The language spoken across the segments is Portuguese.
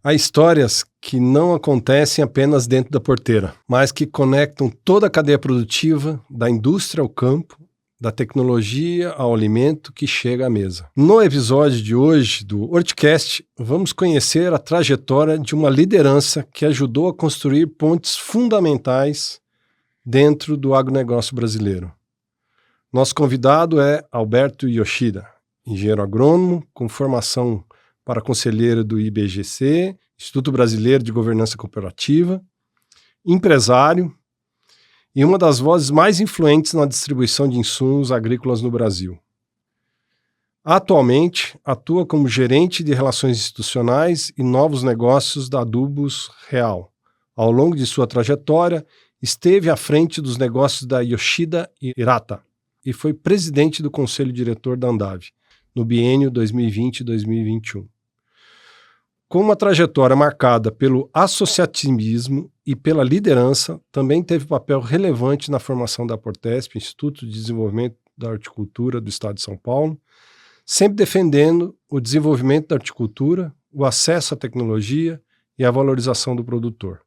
Há histórias que não acontecem apenas dentro da porteira, mas que conectam toda a cadeia produtiva, da indústria ao campo, da tecnologia ao alimento que chega à mesa. No episódio de hoje do Horticast, vamos conhecer a trajetória de uma liderança que ajudou a construir pontes fundamentais dentro do agronegócio brasileiro. Nosso convidado é Alberto Yoshida, engenheiro agrônomo com formação para conselheiro do IBGC, Instituto Brasileiro de Governança Cooperativa, empresário e uma das vozes mais influentes na distribuição de insumos agrícolas no Brasil. Atualmente, atua como gerente de relações institucionais e novos negócios da Adubos Real. Ao longo de sua trajetória, esteve à frente dos negócios da Yoshida Hirata e foi presidente do conselho diretor da Andav, no biênio 2020-2021. Com uma trajetória marcada pelo associativismo e pela liderança, também teve papel relevante na formação da Aportesp, Instituto de Desenvolvimento da Horticultura do Estado de São Paulo, sempre defendendo o desenvolvimento da horticultura, o acesso à tecnologia e a valorização do produtor.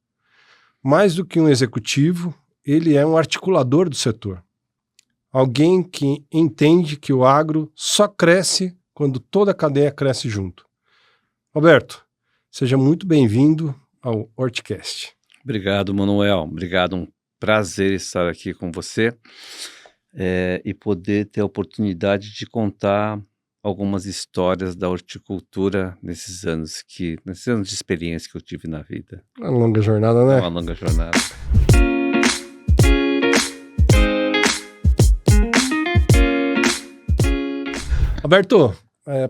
Mais do que um executivo, ele é um articulador do setor. Alguém que entende que o agro só cresce quando toda a cadeia cresce junto. Alberto, seja muito bem-vindo ao Horticast. Obrigado, Manuel. Obrigado, um prazer estar aqui com você e poder ter a oportunidade de contar algumas histórias da horticultura nesses anos de experiência que eu tive na vida. Uma longa jornada, né? Uma longa jornada. Alberto,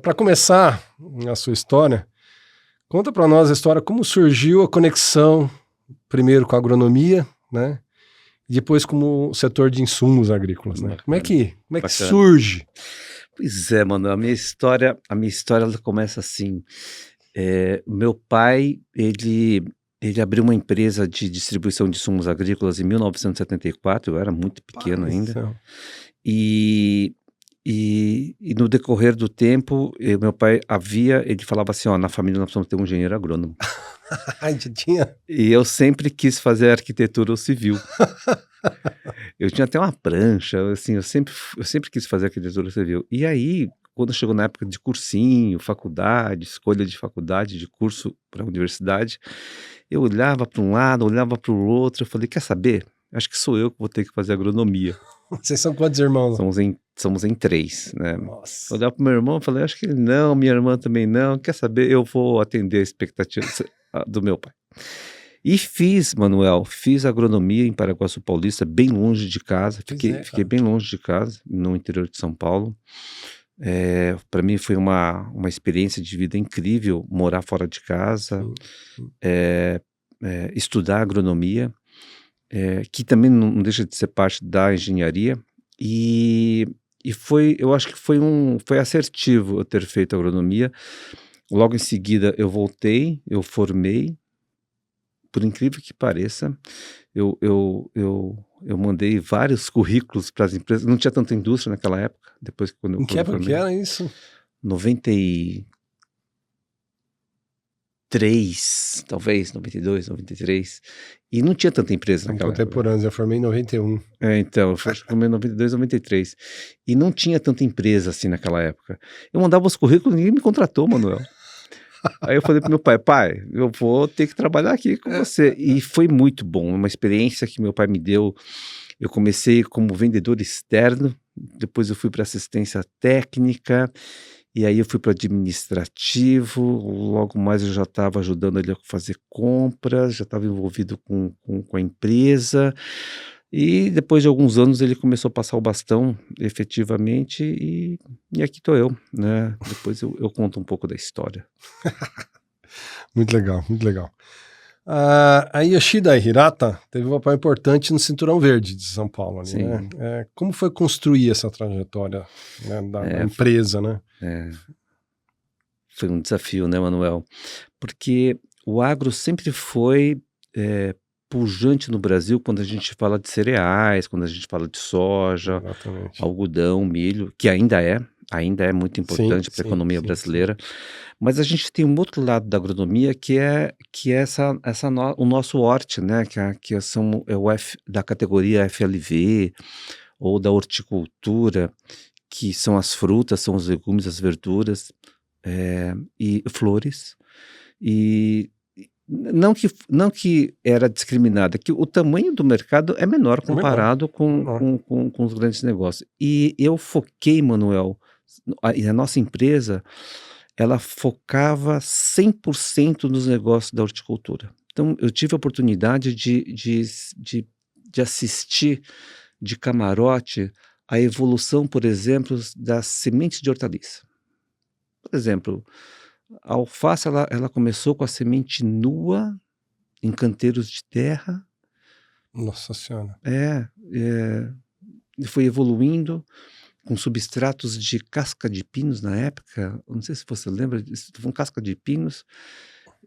para começar a sua história, conta para nós a história, como surgiu a conexão, primeiro com a agronomia, né? E depois com o setor de insumos agrícolas, né? Como é que surge? Pois é, mano, a minha história ela começa assim. Meu pai, ele abriu uma empresa de distribuição de insumos agrícolas em 1974, eu era muito pequeno ainda. E no decorrer do tempo, meu pai ele falava assim, na família nós precisamos ter um engenheiro agrônomo. Já tinha? E eu sempre quis fazer arquitetura ou civil. Eu tinha até uma prancha, assim, eu sempre quis fazer arquitetura civil. E aí, quando chegou na época de cursinho, faculdade, escolha de faculdade, de curso para a universidade, eu olhava para um lado, olhava para o outro, eu falei, quer saber? Acho que sou eu que vou ter que fazer agronomia. Vocês são quantos irmãos? Somos em 3, né? Nossa. Olhava pro meu irmão e falei, acho que ele não, minha irmã também não. Quer saber? Eu vou atender a expectativa do meu pai. E fiz agronomia em Paraguaçu Paulista, bem longe de casa. Fiquei bem longe de casa, no interior de São Paulo. Para mim foi uma experiência de vida incrível, morar fora de casa, estudar agronomia, que também não deixa de ser parte da engenharia. E eu acho que foi assertivo eu ter feito agronomia. Logo em seguida eu voltei, eu formei, por incrível que pareça, eu mandei vários currículos para as empresas, não tinha tanta indústria naquela época, depois que quando eu formei. Em que época que era isso? 93, talvez, 92, 93, e não tinha tanta empresa naquela época. Contemporâneos, eu formei em 91. Então, eu formei em 92, 93, e não tinha tanta empresa assim naquela época. Eu mandava os currículos e ninguém me contratou, Manuel. Aí eu falei pro meu pai, eu vou ter que trabalhar aqui com você. E foi muito bom, uma experiência que meu pai me deu. Eu comecei como vendedor externo, depois eu fui para assistência técnica, e aí eu fui para administrativo, logo mais eu já estava ajudando ele a fazer compras, já estava envolvido com a empresa, e depois de alguns anos ele começou a passar o bastão efetivamente, e aqui estou eu, né? Depois eu conto um pouco da história. Muito legal, muito legal. A Yoshida Hirata teve um papel importante no Cinturão Verde de São Paulo, ali, né? Como foi construir essa trajetória, né, da empresa, né? Foi um desafio, né, Manuel? Porque o agro sempre foi pujante no Brasil quando a gente fala de cereais, quando a gente fala de soja, algodão, milho, que ainda é. ainda é muito Sim, importante para a sim, economia sim, sim. brasileira, mas a gente tem um outro lado da agronomia que é o nosso horte, né, é o da categoria FLV ou da horticultura, que são as frutas, são os legumes, as verduras, e flores. E não que era discriminada, que o tamanho do mercado é menor É menor, comparado é com menor. com com com os grandes negócios. E eu foquei, Manuel, e a nossa empresa, ela focava 100% nos negócios da horticultura. Então eu tive a oportunidade de assistir de camarote a evolução, por exemplo, das sementes de hortaliça. Por exemplo, a alface ela começou com a semente nua, em canteiros de terra, Nossa senhora. e foi evoluindo com substratos de casca de pinos na época, eu não sei se você lembra disso, com casca de pinos,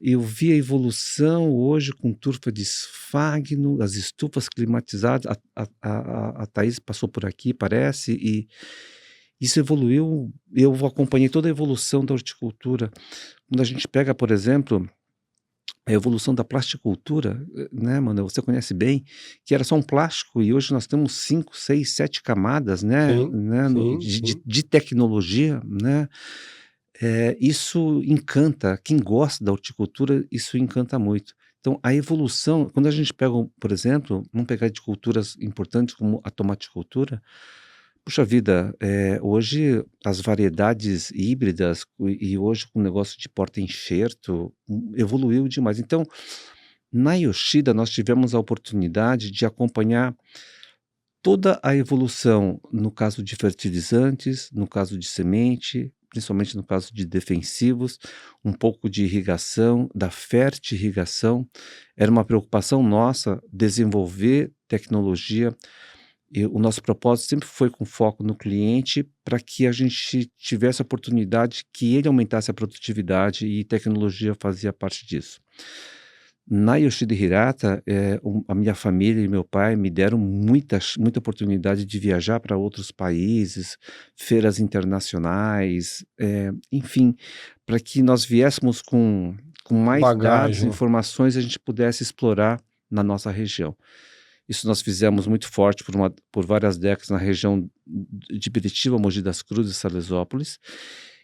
e eu vi a evolução hoje com turfa de esfagno, as estufas climatizadas, a Thaís passou por aqui parece, e isso evoluiu, eu acompanhei toda a evolução da horticultura. Quando a gente pega, por exemplo, a evolução da plasticultura, né, mano, você conhece bem, que era só um plástico e hoje nós temos 5, 6, 7 camadas, né, Sim, né, sim, de, de, sim. de tecnologia, né, isso encanta, quem gosta da horticultura, isso encanta muito. Então, a evolução, quando a gente pega, por exemplo, vamos pegar de culturas importantes como a tomaticultura, puxa vida, hoje as variedades híbridas e hoje com o negócio de porta-enxerto, evoluiu demais. Então, na Yoshida nós tivemos a oportunidade de acompanhar toda a evolução no caso de fertilizantes, no caso de semente, principalmente no caso de defensivos, um pouco de irrigação, da fertirrigação. Era uma preocupação nossa desenvolver tecnologia e o nosso propósito sempre foi com foco no cliente, para que a gente tivesse a oportunidade que ele aumentasse a produtividade e tecnologia fazia parte disso. Na Yoshida Hirata, a minha família e meu pai me deram muita oportunidade de viajar para outros países, feiras internacionais, enfim, para que nós viéssemos com mais dados, Bagagem. informações, a gente pudesse explorar na nossa região. Isso nós fizemos muito forte por várias décadas na região de Biritiba, Mogi das Cruzes, Salesópolis,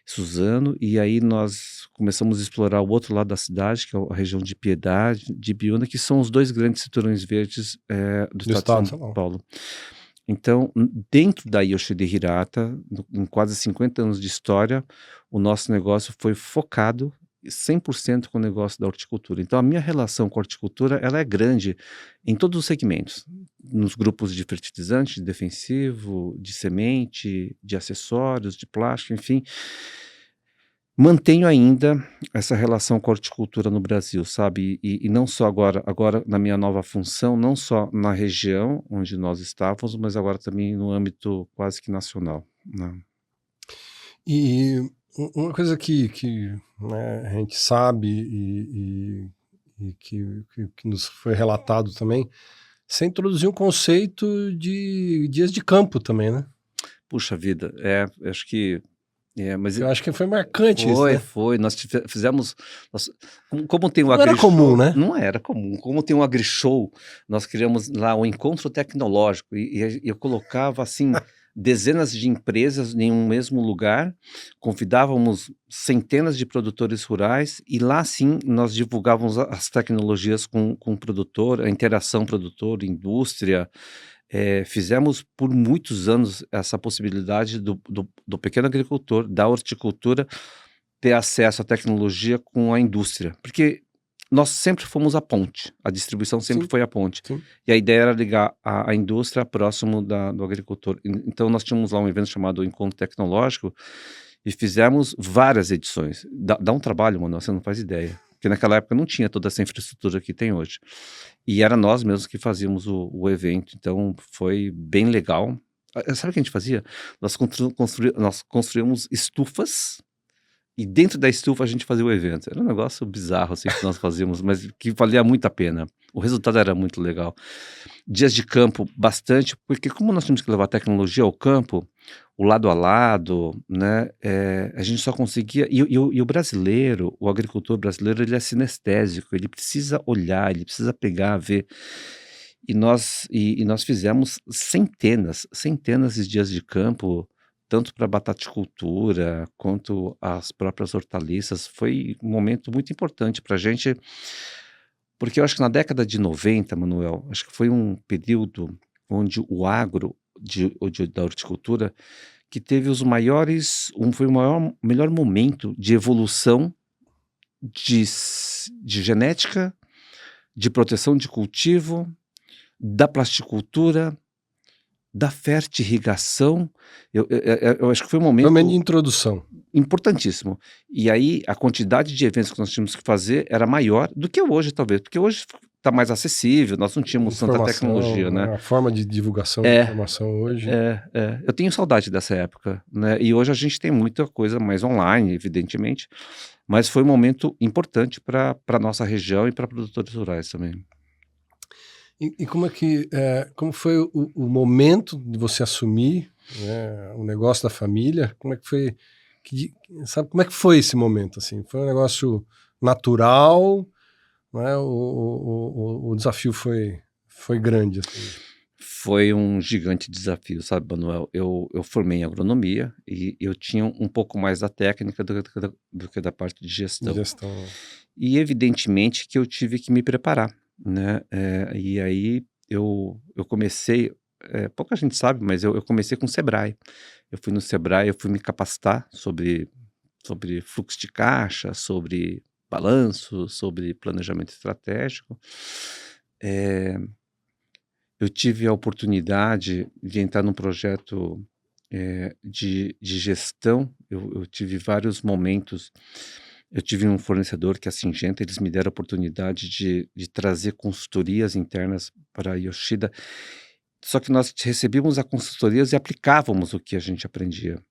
Suzano, e aí nós começamos a explorar o outro lado da cidade, que é a região de Piedade, de Biúna, que são os 2 grandes cinturões verdes, do Do estado de estado de São São Paulo. Paulo. Então, dentro da Yoshida Hirata, em quase 50 anos de história, o nosso negócio foi focado 100% com o negócio da horticultura. Então, a minha relação com a horticultura, ela é grande em todos os segmentos, nos grupos de fertilizante, de defensivo, de semente, de acessórios, de plástico, enfim. Mantenho ainda essa relação com a horticultura no Brasil, sabe, e não só agora na minha nova função, não só na região onde nós estávamos, mas agora também no âmbito quase que nacional, né. E uma coisa que, né, a gente sabe e que nos foi relatado também, você introduziu um conceito de dias de campo também, né? Puxa vida, acho que mas Que eu acho que foi marcante isso, né? foi, nós fizemos nós como tem o Não era comum, AgriShow né? não era comum, como tem o AgriShow, nós criamos lá um encontro tecnológico e eu colocava, assim, dezenas de empresas em um mesmo lugar, convidávamos centenas de produtores rurais e lá sim nós divulgávamos as tecnologias com o produtor, a interação produtor, indústria, fizemos por muitos anos essa possibilidade do pequeno agricultor, da horticultura, ter acesso à tecnologia com a indústria, porque nós sempre fomos a ponte, a distribuição sempre Sim, foi a ponte, sim. e a ideia era ligar a indústria próximo do agricultor. Então nós tínhamos lá um evento chamado Encontro Tecnológico, e fizemos várias edições. Dá um trabalho, mano, você não faz ideia, porque naquela época não tinha toda essa infraestrutura que tem hoje. E era nós mesmos que fazíamos o evento, então foi bem legal. Sabe o que a gente fazia? Nós construímos estufas e dentro da estufa a gente fazia o evento. Era um negócio bizarro assim que nós fazíamos, mas que valia muito a pena. O resultado era muito legal. Dias de campo bastante, porque como nós tínhamos que levar tecnologia ao campo, o lado a lado, né, a gente só conseguia e o brasileiro, o agricultor brasileiro, ele é sinestésico, ele precisa olhar, ele precisa pegar, ver. E nós fizemos centenas de dias de campo, tanto para bataticultura, quanto as próprias hortaliças. Foi um momento muito importante para a gente, porque eu acho que na década de 90, Manuel, acho que foi um período onde o agro da horticultura que teve os maiores, foi o melhor momento de evolução de genética, de proteção de cultivo, da plasticultura, da fertirrigação. Eu acho que foi um momento Momento de introdução. importantíssimo. E aí a quantidade de eventos que nós tínhamos que fazer era maior do que hoje, talvez, porque hoje está mais acessível, nós não tínhamos tanta tecnologia, né? A forma de divulgação de informação hoje. Eu tenho saudade dessa época, né? E hoje a gente tem muita coisa mais online, evidentemente, mas foi um momento importante para a nossa região e para produtores rurais também. E como foi o momento de você assumir, né, o negócio da família? Como é que foi? Sabe como é que foi esse momento? Assim, foi um negócio natural, né? O desafio foi grande. Assim. Foi um gigante desafio, sabe, Manuel? Eu formei em agronomia e eu tinha um pouco mais da técnica do que da parte de gestão. E evidentemente que eu tive que me preparar, né? E aí eu comecei, pouca gente sabe, mas eu comecei com o Sebrae. Eu fui no Sebrae, eu fui me capacitar sobre fluxo de caixa, sobre balanço, sobre planejamento estratégico. Eu tive a oportunidade de entrar num projeto de gestão. Eu tive vários momentos. Eu tive um fornecedor que é a Syngenta, eles me deram a oportunidade de trazer consultorias internas para a Yoshida, só que nós recebíamos as consultorias e aplicávamos o que a gente aprendia.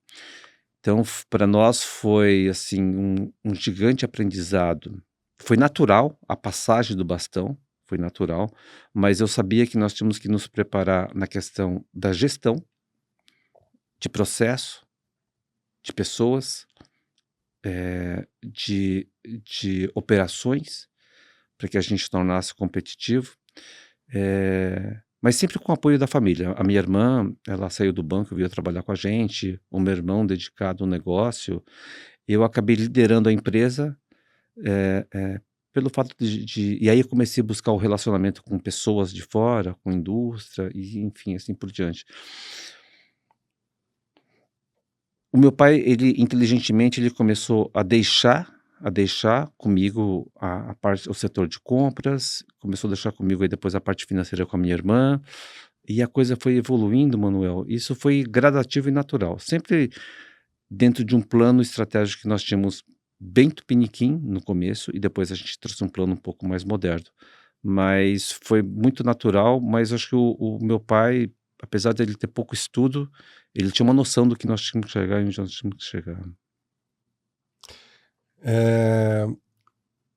Então, para nós foi assim um gigante aprendizado. Foi natural a passagem do bastão, foi natural, mas eu sabia que nós tínhamos que nos preparar na questão da gestão, de processo, de pessoas, de operações, para que a gente tornasse competitivo, mas sempre com o apoio da família. A minha irmã, ela saiu do banco, veio trabalhar com a gente, o meu irmão dedicado ao negócio. Eu acabei liderando a empresa, pelo fato e aí eu comecei a buscar o relacionamento com pessoas de fora, com indústria, e enfim, assim por diante. O meu pai, ele inteligentemente, ele começou a deixar comigo a parte, o setor de compras, começou a deixar comigo aí depois a parte financeira com a minha irmã, e a coisa foi evoluindo, Manuel. Isso foi gradativo e natural, sempre dentro de um plano estratégico que nós tínhamos bem tupiniquim no começo, e depois a gente trouxe um plano um pouco mais moderno. Mas foi muito natural, mas acho que o meu pai, apesar de ele ter pouco estudo, ele tinha uma noção do que nós tínhamos que chegar e onde nós tínhamos que chegar.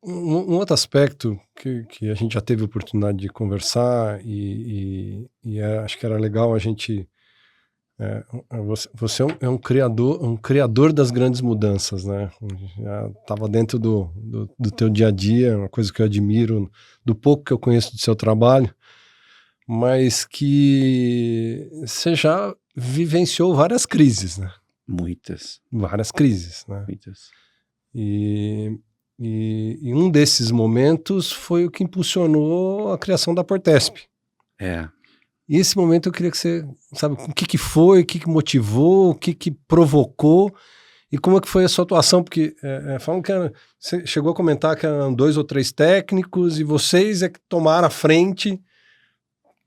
Um outro aspecto que a gente já teve oportunidade de conversar acho que era legal a gente... Você é um criador das grandes mudanças, né? Já estava dentro do teu dia a dia, uma coisa que eu admiro, do pouco que eu conheço do seu trabalho, mas que você já vivenciou várias crises, né? Muitas. Várias crises, né? Muitas. E um desses momentos foi o que impulsionou a criação da Portesp. E esse momento eu queria que você, sabe, o que foi, o que motivou, o que provocou e como é que foi a sua atuação, porque falam que você chegou a comentar que eram 2 ou 3 técnicos e vocês é que tomaram a frente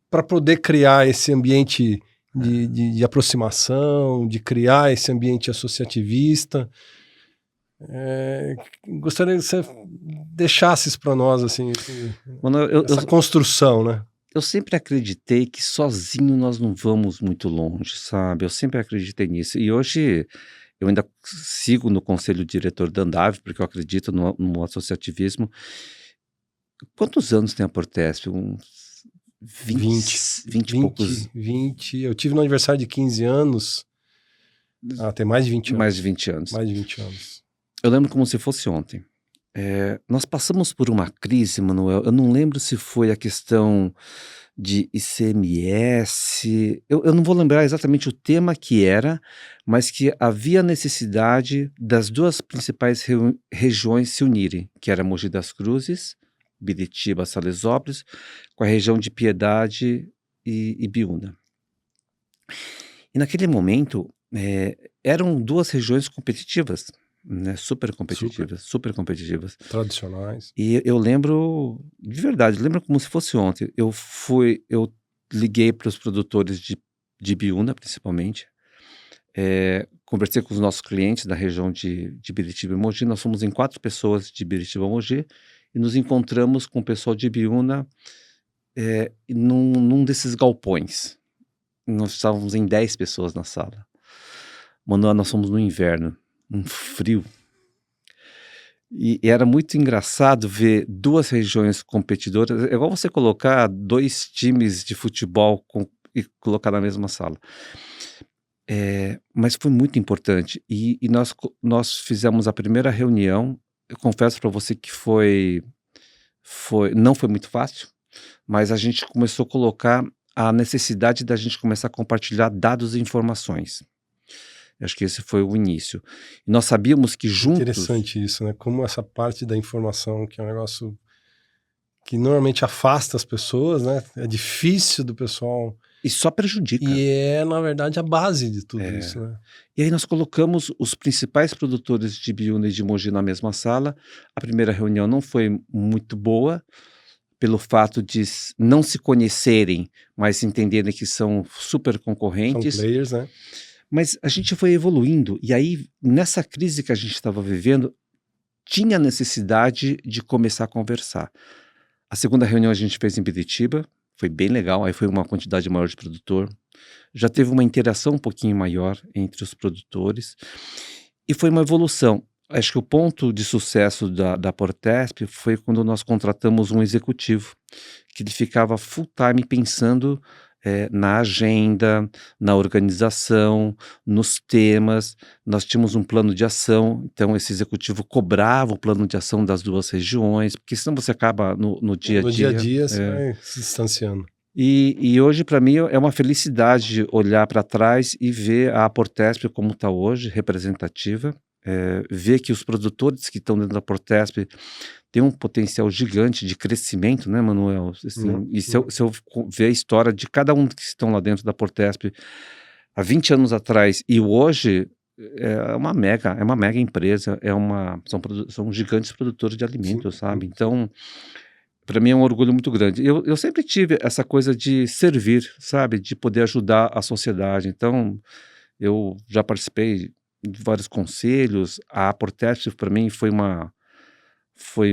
para poder criar esse ambiente de aproximação, de criar esse ambiente associativista. Gostaria que você deixasse isso para nós, assim, essa construção, né? Eu sempre acreditei que sozinho nós não vamos muito longe, sabe? Eu sempre acreditei nisso. E hoje eu ainda sigo no conselho diretor da Andave, porque eu acredito no associativismo. Quantos anos tem a Portesp? Uns 20, 20 e poucos, 20. Eu tive no aniversário de 15 anos. Tem mais de 20 anos. mais de 20 anos. Mais de 20 anos. Eu lembro como se fosse ontem. Nós passamos por uma crise, Manuel. Eu não lembro se foi a questão de ICMS. Eu não vou lembrar exatamente o tema que era, mas que havia necessidade das duas principais regiões se unirem, que era Mogi das Cruzes, Biritiba, Salesópolis, com a região de Piedade e Ibiúna. E naquele momento, eram duas regiões competitivas, né? Super competitivas. Tradicionais. E eu lembro, de verdade, lembro como se fosse ontem. Eu liguei para os produtores de Ibiúna, principalmente. Conversei com os nossos clientes da região de Biritiba e Mogi. Nós fomos em 4 pessoas de Biritiba e Mogi e nos encontramos com o pessoal de Ibiúna num desses galpões. Nós estávamos em 10 pessoas na sala. Manoel, nós fomos no inverno, um frio. E era muito engraçado ver duas regiões competidoras. É igual você colocar 2 times de futebol e colocar na mesma sala. Mas foi muito importante. E nós fizemos a primeira reunião. Eu confesso para você que não foi muito fácil, mas a gente começou a colocar a necessidade da gente começar a compartilhar dados e informações. Acho que esse foi o início. E nós sabíamos que juntos... Interessante isso, né? Como essa parte da informação, que é um negócio que normalmente afasta as pessoas, né? É difícil do pessoal... E só prejudica. E na verdade, a base de tudo isso, né? E aí nós colocamos os principais produtores de Ibiúna e de Mogi na mesma sala. A primeira reunião não foi muito boa, pelo fato de não se conhecerem, mas entenderem que são super concorrentes. São players, né? Mas a gente foi evoluindo, e aí, nessa crise que a gente estava vivendo, tinha necessidade de começar a conversar. A segunda reunião a gente fez em Biritiba, foi bem legal, aí foi uma quantidade maior de produtor. Já teve uma interação um pouquinho maior entre os produtores, e foi uma evolução. Acho que o ponto de sucesso da Portesp foi quando nós contratamos um executivo, que ele ficava full time pensando na agenda, na organização, nos temas. Nós tínhamos um plano de ação, então esse executivo cobrava o plano de ação das duas regiões, porque senão você acaba no dia a dia. No dia a dia você vai se distanciando. E hoje, para mim, é uma felicidade olhar para trás e ver a Portesp como está hoje, representativa. Ver que os produtores que estão dentro da Portesp têm um potencial gigante de crescimento, né, Manuel? Assim, e se eu ver a história de cada um que estão lá dentro da Portesp há 20 anos atrás e hoje, é uma mega empresa, são gigantes produtores de alimentos, sabe? Então, para mim é um orgulho muito grande. Eu sempre tive essa coisa de servir, sabe? De poder ajudar a sociedade. Então, eu já participei de vários conselhos. A Portesp para mim foi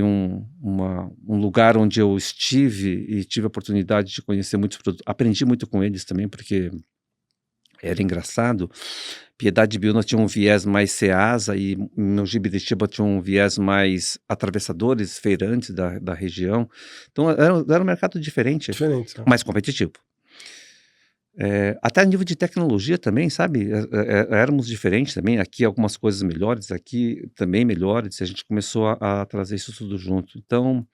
um lugar onde eu estive e tive a oportunidade de conhecer muitos produtos. Aprendi muito com eles também, porque era engraçado. Piedade e Ibiúna tinha um viés mais Ceasa e Mogi Biritiba tinha um viés mais atravessadores, feirantes da região. Então era um mercado diferente. Mais competitivo. Até a nível de tecnologia também, sabe? Éramos diferentes também. Aqui algumas coisas melhores, aqui também melhores. A gente começou a trazer isso tudo junto. Então,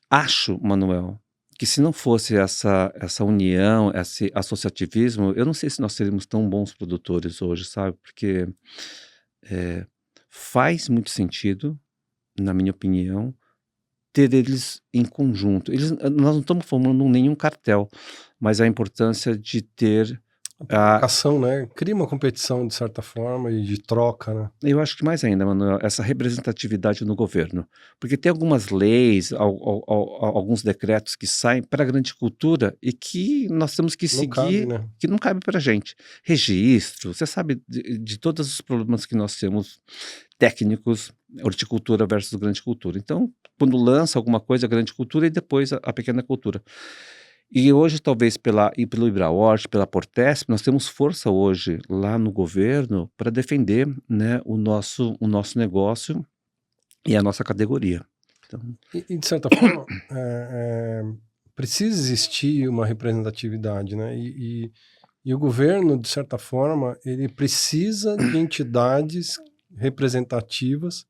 acho, Manuel, que se não fosse essa união, esse associativismo, eu não sei se nós seríamos tão bons produtores hoje, sabe? Porque faz muito sentido, na minha opinião, ter eles em conjunto. Nós não estamos formando nenhum cartel, mas a importância de ter a ação, né? Cria uma competição de certa forma e de troca, né? Eu acho que mais ainda, Manuel, essa representatividade no governo, porque tem algumas leis, alguns decretos que saem para a grande cultura e que nós temos que seguir, cabe, né? Que não cabe para a gente. Registro, você sabe de todos os problemas que nós temos técnicos, horticultura versus grande cultura. Então, quando lança alguma coisa, a grande cultura e depois a pequena cultura. E hoje, talvez pelo Ibrahort, pela Portesp, nós temos força hoje lá no governo para defender, né, o nosso negócio e a nossa categoria. Então, E, de certa forma, precisa existir uma representatividade, né? E o governo, de certa forma, ele precisa de entidades representativas,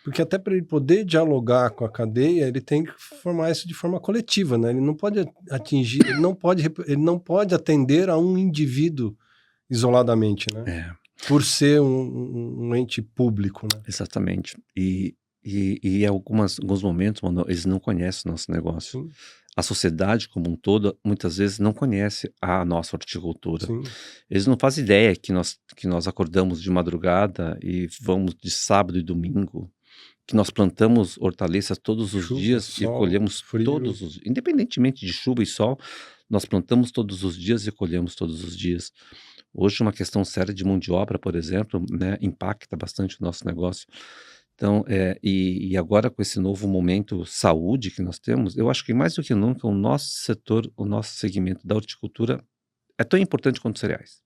porque até para ele poder dialogar com a cadeia, ele tem que formar isso de forma coletiva, né? Ele não pode atingir, ele não pode atender a um indivíduo isoladamente, né? é, Por ser um ente público, né? exatamente. E em alguns momentos, mano, eles não conhecem o nosso negócio. Sim, A sociedade como um todo, muitas vezes, não conhece a nossa horticultura. sim. Eles não fazem ideia que nós acordamos de madrugada e vamos de sábado e domingo, que nós plantamos hortaliças todos os Chuva, dias e sol, colhemos frio. todos os, independentemente de chuva e sol, nós plantamos todos os dias e colhemos todos os dias. Hoje, uma questão séria de mão de obra, por exemplo, né, impacta bastante o nosso negócio. Então, e agora com esse novo momento saúde que nós temos, eu acho que mais do que nunca o nosso setor, o nosso segmento da horticultura é tão importante quanto os cereais.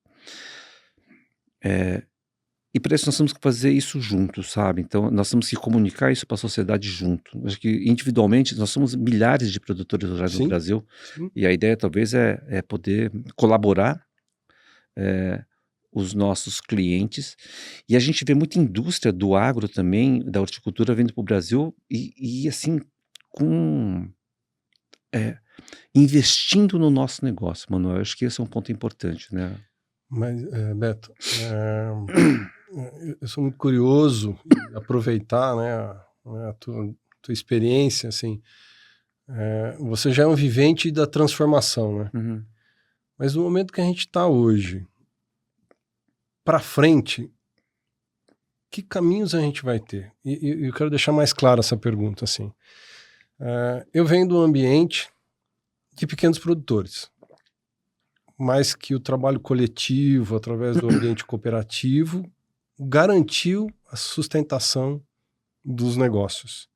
E para isso nós temos que fazer isso juntos, sabe? Então nós temos que comunicar isso para a sociedade junto. Acho que individualmente nós somos milhares de produtores rurais no Sim, Brasil sim. e a ideia talvez é poder colaborar os nossos clientes. E a gente vê muita indústria do agro também, da horticultura vindo para o Brasil e assim, com, investindo no nosso negócio, Manuel. Acho que esse é um ponto importante, né? Mas, Beto, eu sou muito curioso em aproveitar, né, a tua experiência, assim. Você já é um vivente da transformação, né? Uhum. Mas no momento que a gente está hoje, para frente, que caminhos a gente vai ter? E eu quero deixar mais clara essa pergunta, assim. Eu venho do ambiente de pequenos produtores, mas que o trabalho coletivo, através do ambiente cooperativo, garantiu a sustentação dos negócios.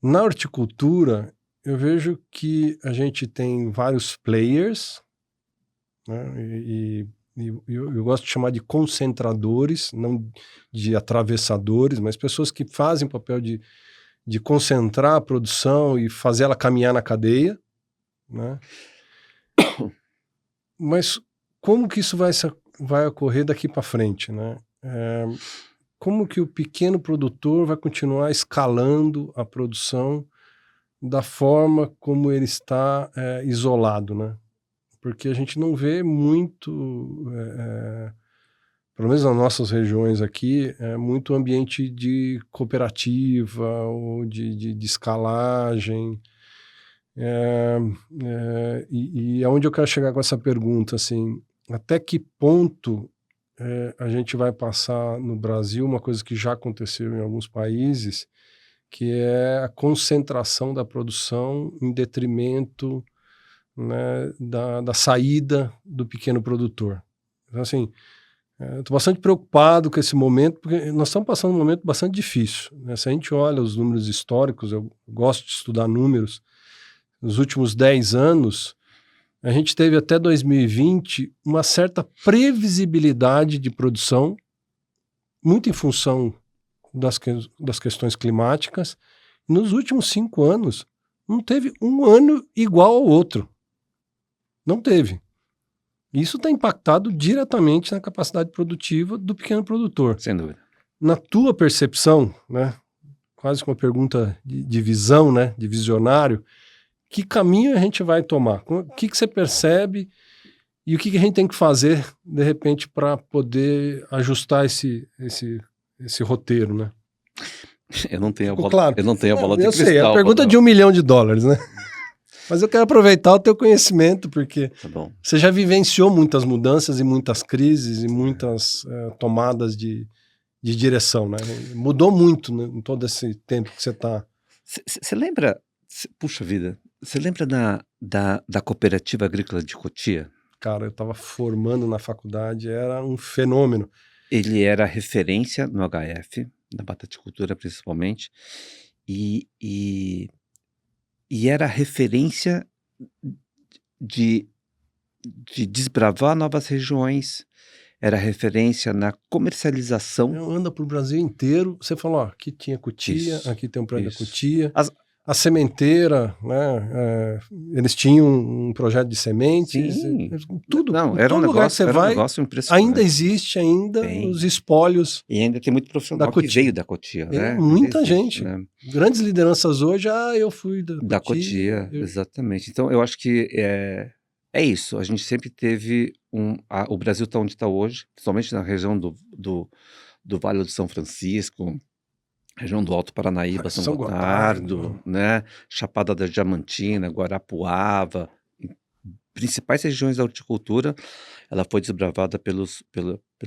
Na horticultura, eu vejo que a gente tem vários players, né, e eu gosto de chamar de concentradores, não de atravessadores, mas pessoas que fazem o papel de concentrar a produção e fazer ela caminhar na cadeia, né? Mas como que isso vai ocorrer daqui para frente, né? Como que o pequeno produtor vai continuar escalando a produção da forma como ele está isolado, né? Porque a gente não vê muito, pelo menos nas nossas regiões aqui, muito ambiente de cooperativa ou de escalagem. E aonde eu quero chegar com essa pergunta, assim, até que ponto a gente vai passar no Brasil uma coisa que já aconteceu em alguns países, que é a concentração da produção em detrimento, né, da saída do pequeno produtor. Então, assim, estou bastante preocupado com esse momento, porque nós estamos passando um momento bastante difícil, né? Se a gente olha os números históricos, eu gosto de estudar números, nos últimos 10 anos, a gente teve até 2020 uma certa previsibilidade de produção, muito em função das questões climáticas. Nos últimos 5 anos, não teve um ano igual ao outro. Não teve. Isso está impactado diretamente na capacidade produtiva do pequeno produtor. Sem dúvida. Na tua percepção, né, quase com uma pergunta de visão, né, de visionário, que caminho a gente vai tomar? O que você percebe e o que a gente tem que fazer, de repente, para poder ajustar esse roteiro, né? Eu não tenho a Ficou bola, claro? eu não tenho a bola de Eu cristal. sei, a pergunta é de $1 milhão, né? Mas eu quero aproveitar o teu conhecimento, porque Tá bom. você já vivenciou muitas mudanças e muitas crises e muitas tomadas de direção, né? Mudou muito, né, em todo esse tempo que você está. Você lembra, puxa vida, você lembra da Cooperativa Agrícola de Cotia? Cara, eu estava formando na faculdade, era um fenômeno. Ele era referência no HF, na bataticultura principalmente, e era referência de, de desbravar novas regiões, era referência na comercialização. Eu ando pro Brasil inteiro, você falou, ó, aqui tinha Cotia, Isso, aqui tem um prédio da isso. Cotia, As- a sementeira, né? Eles tinham um projeto de sementes, Sim. tudo, Não, em era um todo lugar que negócio, você era um vai, negócio impressionante. ainda existe Tem. os espólios. E ainda tem muito profissional Da que Cotia. veio da Cotia, né? Muita Ainda existe, gente. né? Grandes lideranças hoje, eu fui Da Cotia, exatamente. Então, eu acho que é isso. A gente sempre teve o Brasil está onde está hoje, principalmente na região do Vale do São Francisco, região do Alto Paranaíba, São São Gotardo, né? Chapada da Diamantina, Guarapuava, principais regiões da horticultura, ela foi desbravada pelo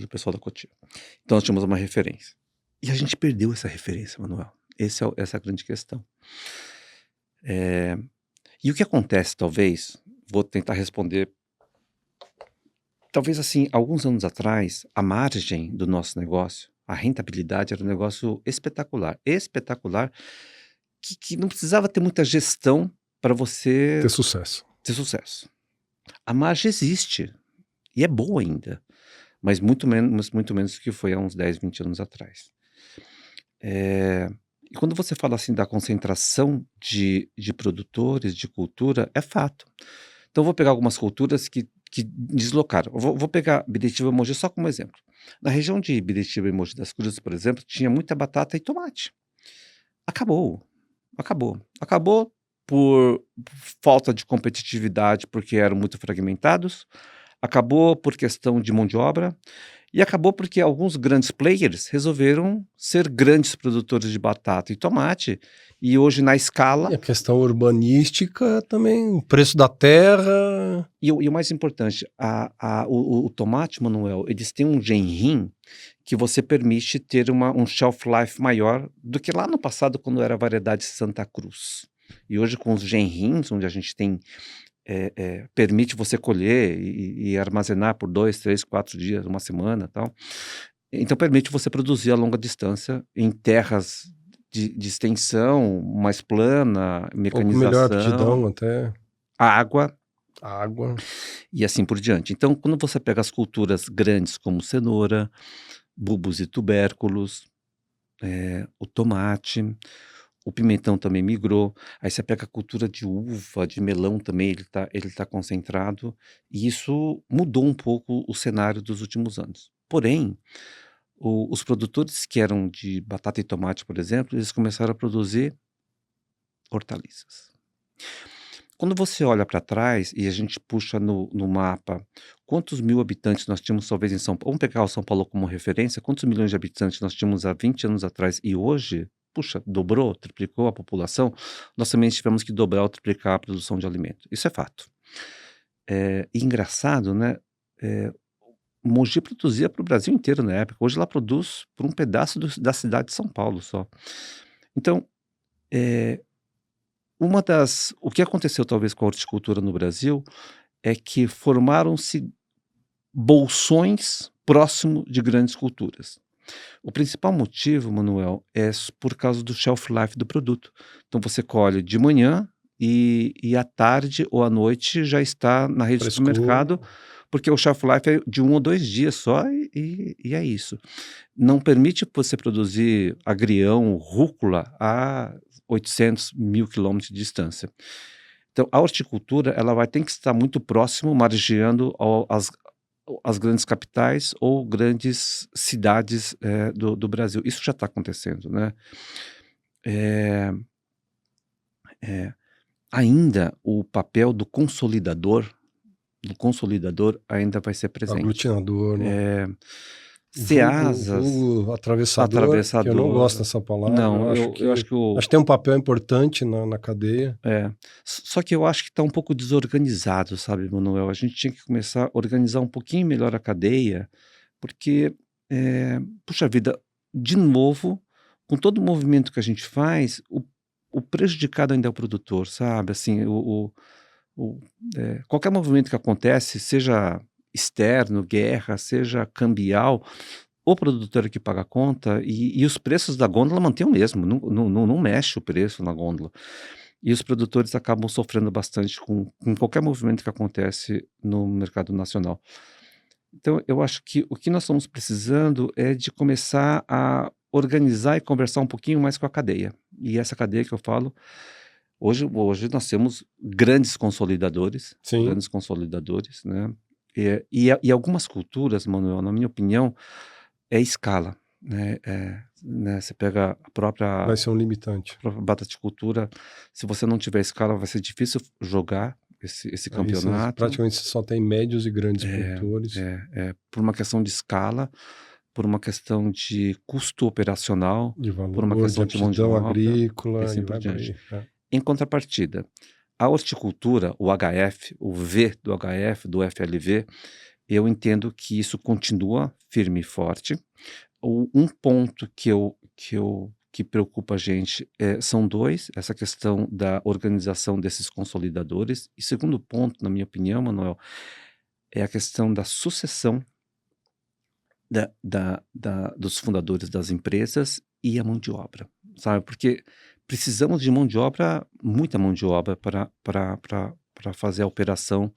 pessoal da Cotia. Então, nós tínhamos uma referência. E a gente perdeu essa referência, Manuel. Essa é a grande questão. E o que acontece, talvez, vou tentar responder, talvez assim, alguns anos atrás, a margem do nosso negócio, a rentabilidade era um negócio espetacular, que não precisava ter muita gestão para você ter sucesso. ter sucesso. A margem existe, e é boa ainda, mas muito menos do que foi há uns 10, 20 anos atrás. E quando você fala assim da concentração de produtores, de cultura, é fato. Então, eu vou pegar algumas culturas que deslocaram. Eu vou pegar Biritiba e Mogi só como exemplo. Na região de Biritiba e Mogi das Cruzes, por exemplo, tinha muita batata e tomate. Acabou. Acabou por falta de competitividade, porque eram muito fragmentados. Acabou por questão de mão de obra. E acabou porque alguns grandes players resolveram ser grandes produtores de batata e tomate. E hoje, na escala... E a questão urbanística também, o preço da terra... E o mais importante, o tomate, Manuel, eles têm um genrim que você permite ter um shelf life maior do que lá no passado, quando era a variedade Santa Cruz. E hoje, com os genrims, onde a gente tem... permite você colher e armazenar por 2, 3, 4 dias, uma semana e tal. Então, permite você produzir a longa distância em terras de extensão, mais plana, mecanização. Melhor aptidão até. Água. E assim por diante. Então, quando você pega as culturas grandes como cenoura, bulbos e tubérculos, o tomate... O pimentão também migrou, aí você pega a cultura de uva, de melão também, ele tá concentrado, e isso mudou um pouco o cenário dos últimos anos. Porém, os produtores que eram de batata e tomate, por exemplo, eles começaram a produzir hortaliças. Quando você olha para trás e a gente puxa no mapa quantos mil habitantes nós tínhamos talvez em São Paulo, vamos pegar o São Paulo como referência, quantos milhões de habitantes nós tínhamos há 20 anos atrás e hoje, puxa, dobrou, triplicou a população, nós também tivemos que dobrar ou triplicar a produção de alimento. Isso é fato. E engraçado, né? Mogi produzia para o Brasil inteiro na época, hoje ela produz por um pedaço da cidade de São Paulo só. Então, o que aconteceu talvez com a horticultura no Brasil é que formaram-se bolsões próximo de grandes culturas. O principal motivo, Manuel, é por causa do shelf life do produto. Então você colhe de manhã e à tarde ou à noite já está na rede de supermercado, porque o shelf life é de 1 ou 2 dias só e é isso. Não permite você produzir agrião, rúcula a 800 mil quilômetros de distância. Então a horticultura ela vai ter que estar muito próximo, margeando as grandes capitais ou grandes cidades do Brasil. Isso já está acontecendo, né? Ainda o papel do consolidador ainda vai ser presente. Aglutinador, né? Ceasas, atravessador, que eu não gosto dessa palavra. Não, eu acho que tem um papel importante na cadeia. Só que eu acho que está um pouco desorganizado, sabe, Manuel? A gente tinha que começar a organizar um pouquinho melhor a cadeia, porque, puxa vida, de novo, com todo o movimento que a gente faz, o prejudicado ainda é o produtor, sabe? Assim, qualquer movimento que acontece, seja externo, guerra, seja cambial, o produtor é que paga a conta e os preços da gôndola mantém o mesmo, não mexe o preço na gôndola. e os produtores acabam sofrendo bastante com qualquer movimento que acontece no mercado nacional. Então, eu acho que o que nós estamos precisando é de começar a organizar e conversar um pouquinho mais com a cadeia. E essa cadeia que eu falo, hoje nós temos Sim, grandes consolidadores, né? E algumas culturas, Manuel, na minha opinião, é escala, né? Você pega vai ser um limitante. própria bataticultura, se você não tiver escala, vai ser difícil jogar esse Aí campeonato. praticamente você só tem médios e grandes É, produtores por uma questão de escala, por uma questão de custo operacional, de por uma valor, de questão de mão de aptidão obra e agrícola assim e por vai por diante. aí. É. Em contrapartida, a horticultura, o HF, o V do HF, do FLV, eu entendo que isso continua firme e forte. Um ponto que preocupa a gente são dois: essa questão da organização desses consolidadores. E segundo ponto, na minha opinião, Manuel, é a questão da sucessão dos fundadores das empresas e a mão de obra, sabe? Porque precisamos de mão de obra, muita mão de obra para fazer a operação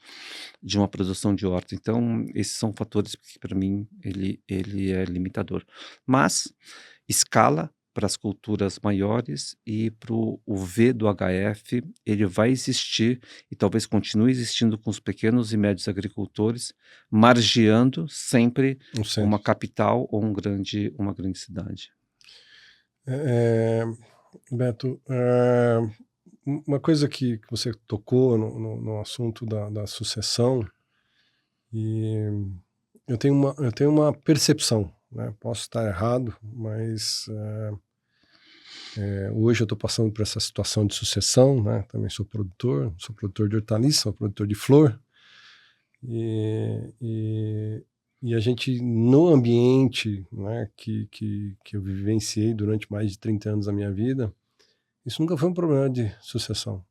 de uma produção de horta. Então, esses são fatores que para mim ele é limitador. Mas escala para as culturas maiores e para o V do HF, ele vai existir e talvez continue existindo com os pequenos e médios agricultores, margeando sempre Um uma centro. capital ou uma grande cidade. É, Beto, uma coisa que você tocou no assunto da sucessão, e eu tenho uma percepção, né? Posso estar errado, mas hoje eu estou passando por essa situação de sucessão, né? Também sou produtor de hortaliça, sou produtor de flor, e, e, e a gente, no ambiente, né, que eu vivenciei durante mais de 30 anos da minha vida, isso nunca foi um problema de sucessão.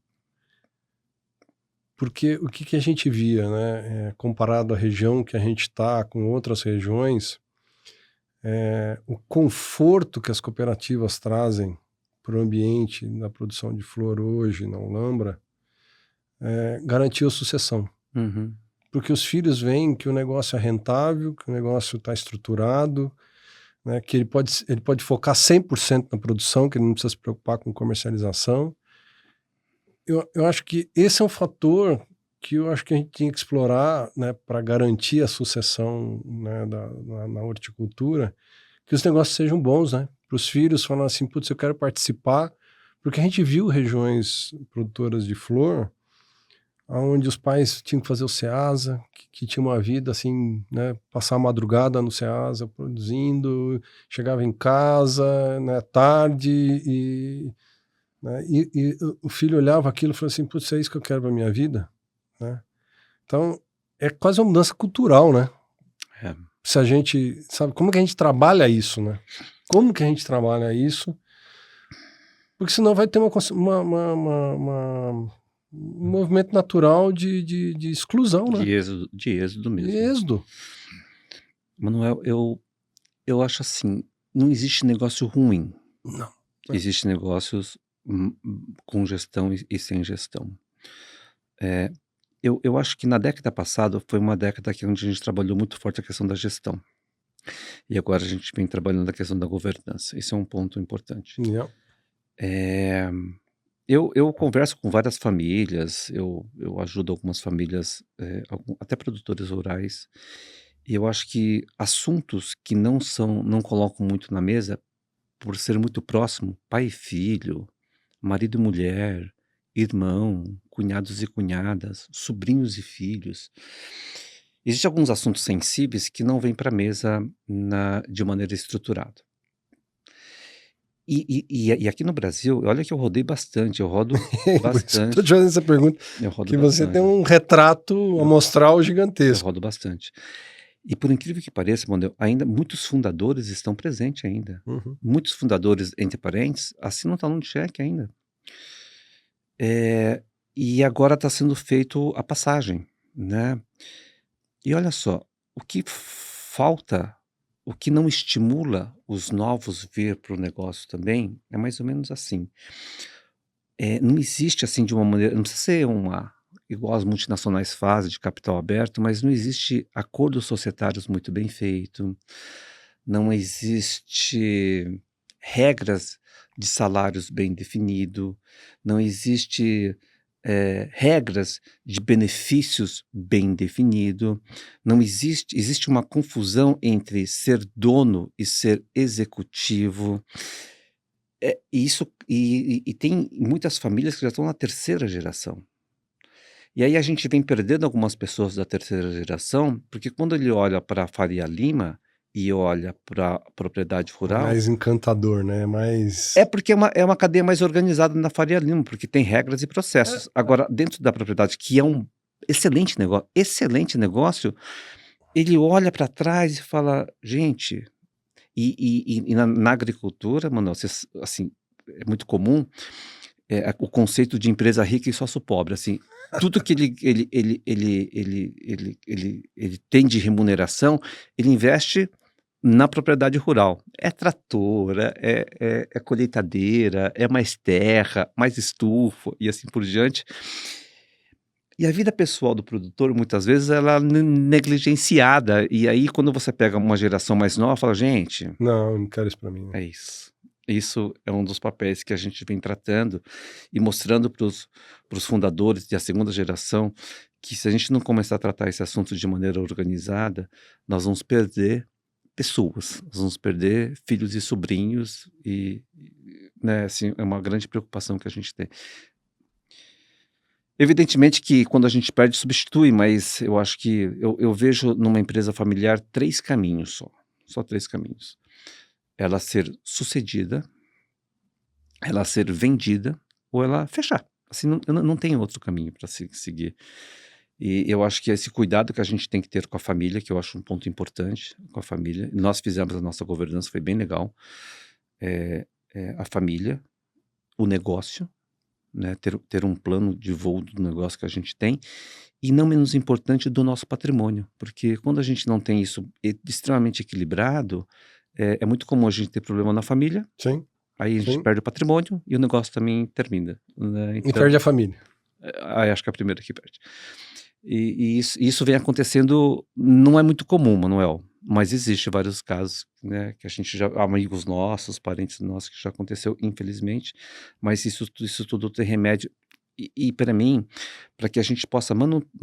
Porque o que a gente via, né, comparado à região que a gente está com outras regiões, o conforto que as cooperativas trazem para o ambiente da produção de flor hoje na Ulambra, garantiu a sucessão. Uhum. Porque os filhos veem que o negócio é rentável, que o negócio está estruturado, né, que ele pode focar 100% na produção, que ele não precisa se preocupar com comercialização. Eu acho que esse é um fator que eu acho que a gente tinha que explorar, né, para garantir a sucessão, né, na horticultura, que os negócios sejam bons, né, para os filhos falar assim, putz, eu quero participar, porque a gente viu regiões produtoras de flor, onde os pais tinham que fazer o Ceasa, que tinha uma vida assim, né, passar a madrugada no Ceasa produzindo, chegava em casa, né, tarde, né, e o filho olhava aquilo e falou assim, putz, é isso que eu quero para minha vida, né? Então, é quase uma mudança cultural, né? É. Se a gente, sabe, como que a gente trabalha isso, né? Como que a gente trabalha isso? Porque senão vai ter um movimento natural de exclusão, né? De êxodo De mesmo. êxodo. Manuel, eu acho assim, não existe negócio ruim, Não. existem negócios com gestão e sem gestão. É, eu acho que na década passada foi uma década que onde a gente trabalhou muito forte a questão da gestão. E agora a gente vem trabalhando a questão da governança. Esse é um ponto importante. Yeah. Eh, eu converso com várias famílias, eu ajudo algumas famílias, até produtores rurais, e eu acho que assuntos que não colocam muito na mesa, por ser muito próximo, pai e filho, marido e mulher, irmão, cunhados e cunhadas, sobrinhos e filhos. Existem alguns assuntos sensíveis que não vêm para a mesa de maneira estruturada. E aqui no Brasil, olha que eu rodei bastante, eu rodo Por isso que eu tô bastante, te fazendo essa pergunta, eu rodo que você tem bastante, um retrato eu, amostral eu gigantesco. rodo bastante. E por incrível que pareça, Manuel, ainda muitos fundadores estão presentes ainda. Uhum. Muitos fundadores, entre parentes, assinam talão de cheque ainda. É, e agora está sendo feito a passagem, né? E olha só, o que falta, o que não estimula os novos vir para o negócio também, é mais ou menos assim. não existe assim de uma maneira, não precisa ser igual as multinacionais fazem, de capital aberto, mas não existe acordos societários muito bem feito, não existe regras de salários bem definido, não existe regras de benefícios bem definido, não existe uma confusão entre ser dono e ser executivo. E tem muitas famílias que já estão na terceira geração. E aí a gente vem perdendo algumas pessoas da terceira geração, porque quando ele olha para a Faria Lima e olha para a propriedade É rural, mais encantador, né? Mais. é porque é uma cadeia mais organizada na Faria Lima, porque tem regras e É, processos. Agora, dentro da propriedade, que é um excelente negócio, ele olha para trás e fala, gente, e na agricultura, Manuel, assim, é muito comum o conceito de empresa rica e sócio pobre, assim, tudo que ele tem de remuneração, ele investe na propriedade rural. É trator, é colheitadeira, é mais terra, mais estufa e assim por diante. E a vida pessoal do produtor, muitas vezes, ela é negligenciada. E aí, quando você pega uma geração mais nova, fala, gente, não quero isso pra mim. Né? é isso. Isso é um dos papéis que a gente vem tratando e mostrando para os fundadores e a segunda geração que se a gente não começar a tratar esse assunto de maneira organizada, nós vamos perder pessoas, nós vamos perder filhos e sobrinhos né, assim, é uma grande preocupação que a gente tem. Evidentemente que quando a gente perde, substitui, mas eu acho que eu vejo numa empresa familiar 3 caminhos só 3 caminhos. Ela ser sucedida, ela ser vendida ou ela fechar. Assim, não tem outro caminho para se seguir. E eu acho que esse cuidado que a gente tem que ter com a família, que eu acho um ponto importante com a família. Nós fizemos a nossa governança, foi bem legal. A família, o negócio, né, ter um plano de voo do negócio que a gente tem, e não menos importante, do nosso patrimônio, porque quando a gente não tem isso extremamente equilibrado, é muito comum a gente ter problema na família, Sim, aí a gente sim. perde o patrimônio e o negócio também termina, né? E perde a família. Aí acho que é a primeira que perde. E isso vem acontecendo, não é muito comum, Manuel, mas existe vários casos, né, que a gente já, amigos nossos, parentes nossos, que já aconteceu, infelizmente, mas isso tudo tem remédio. E para mim, para que a gente possa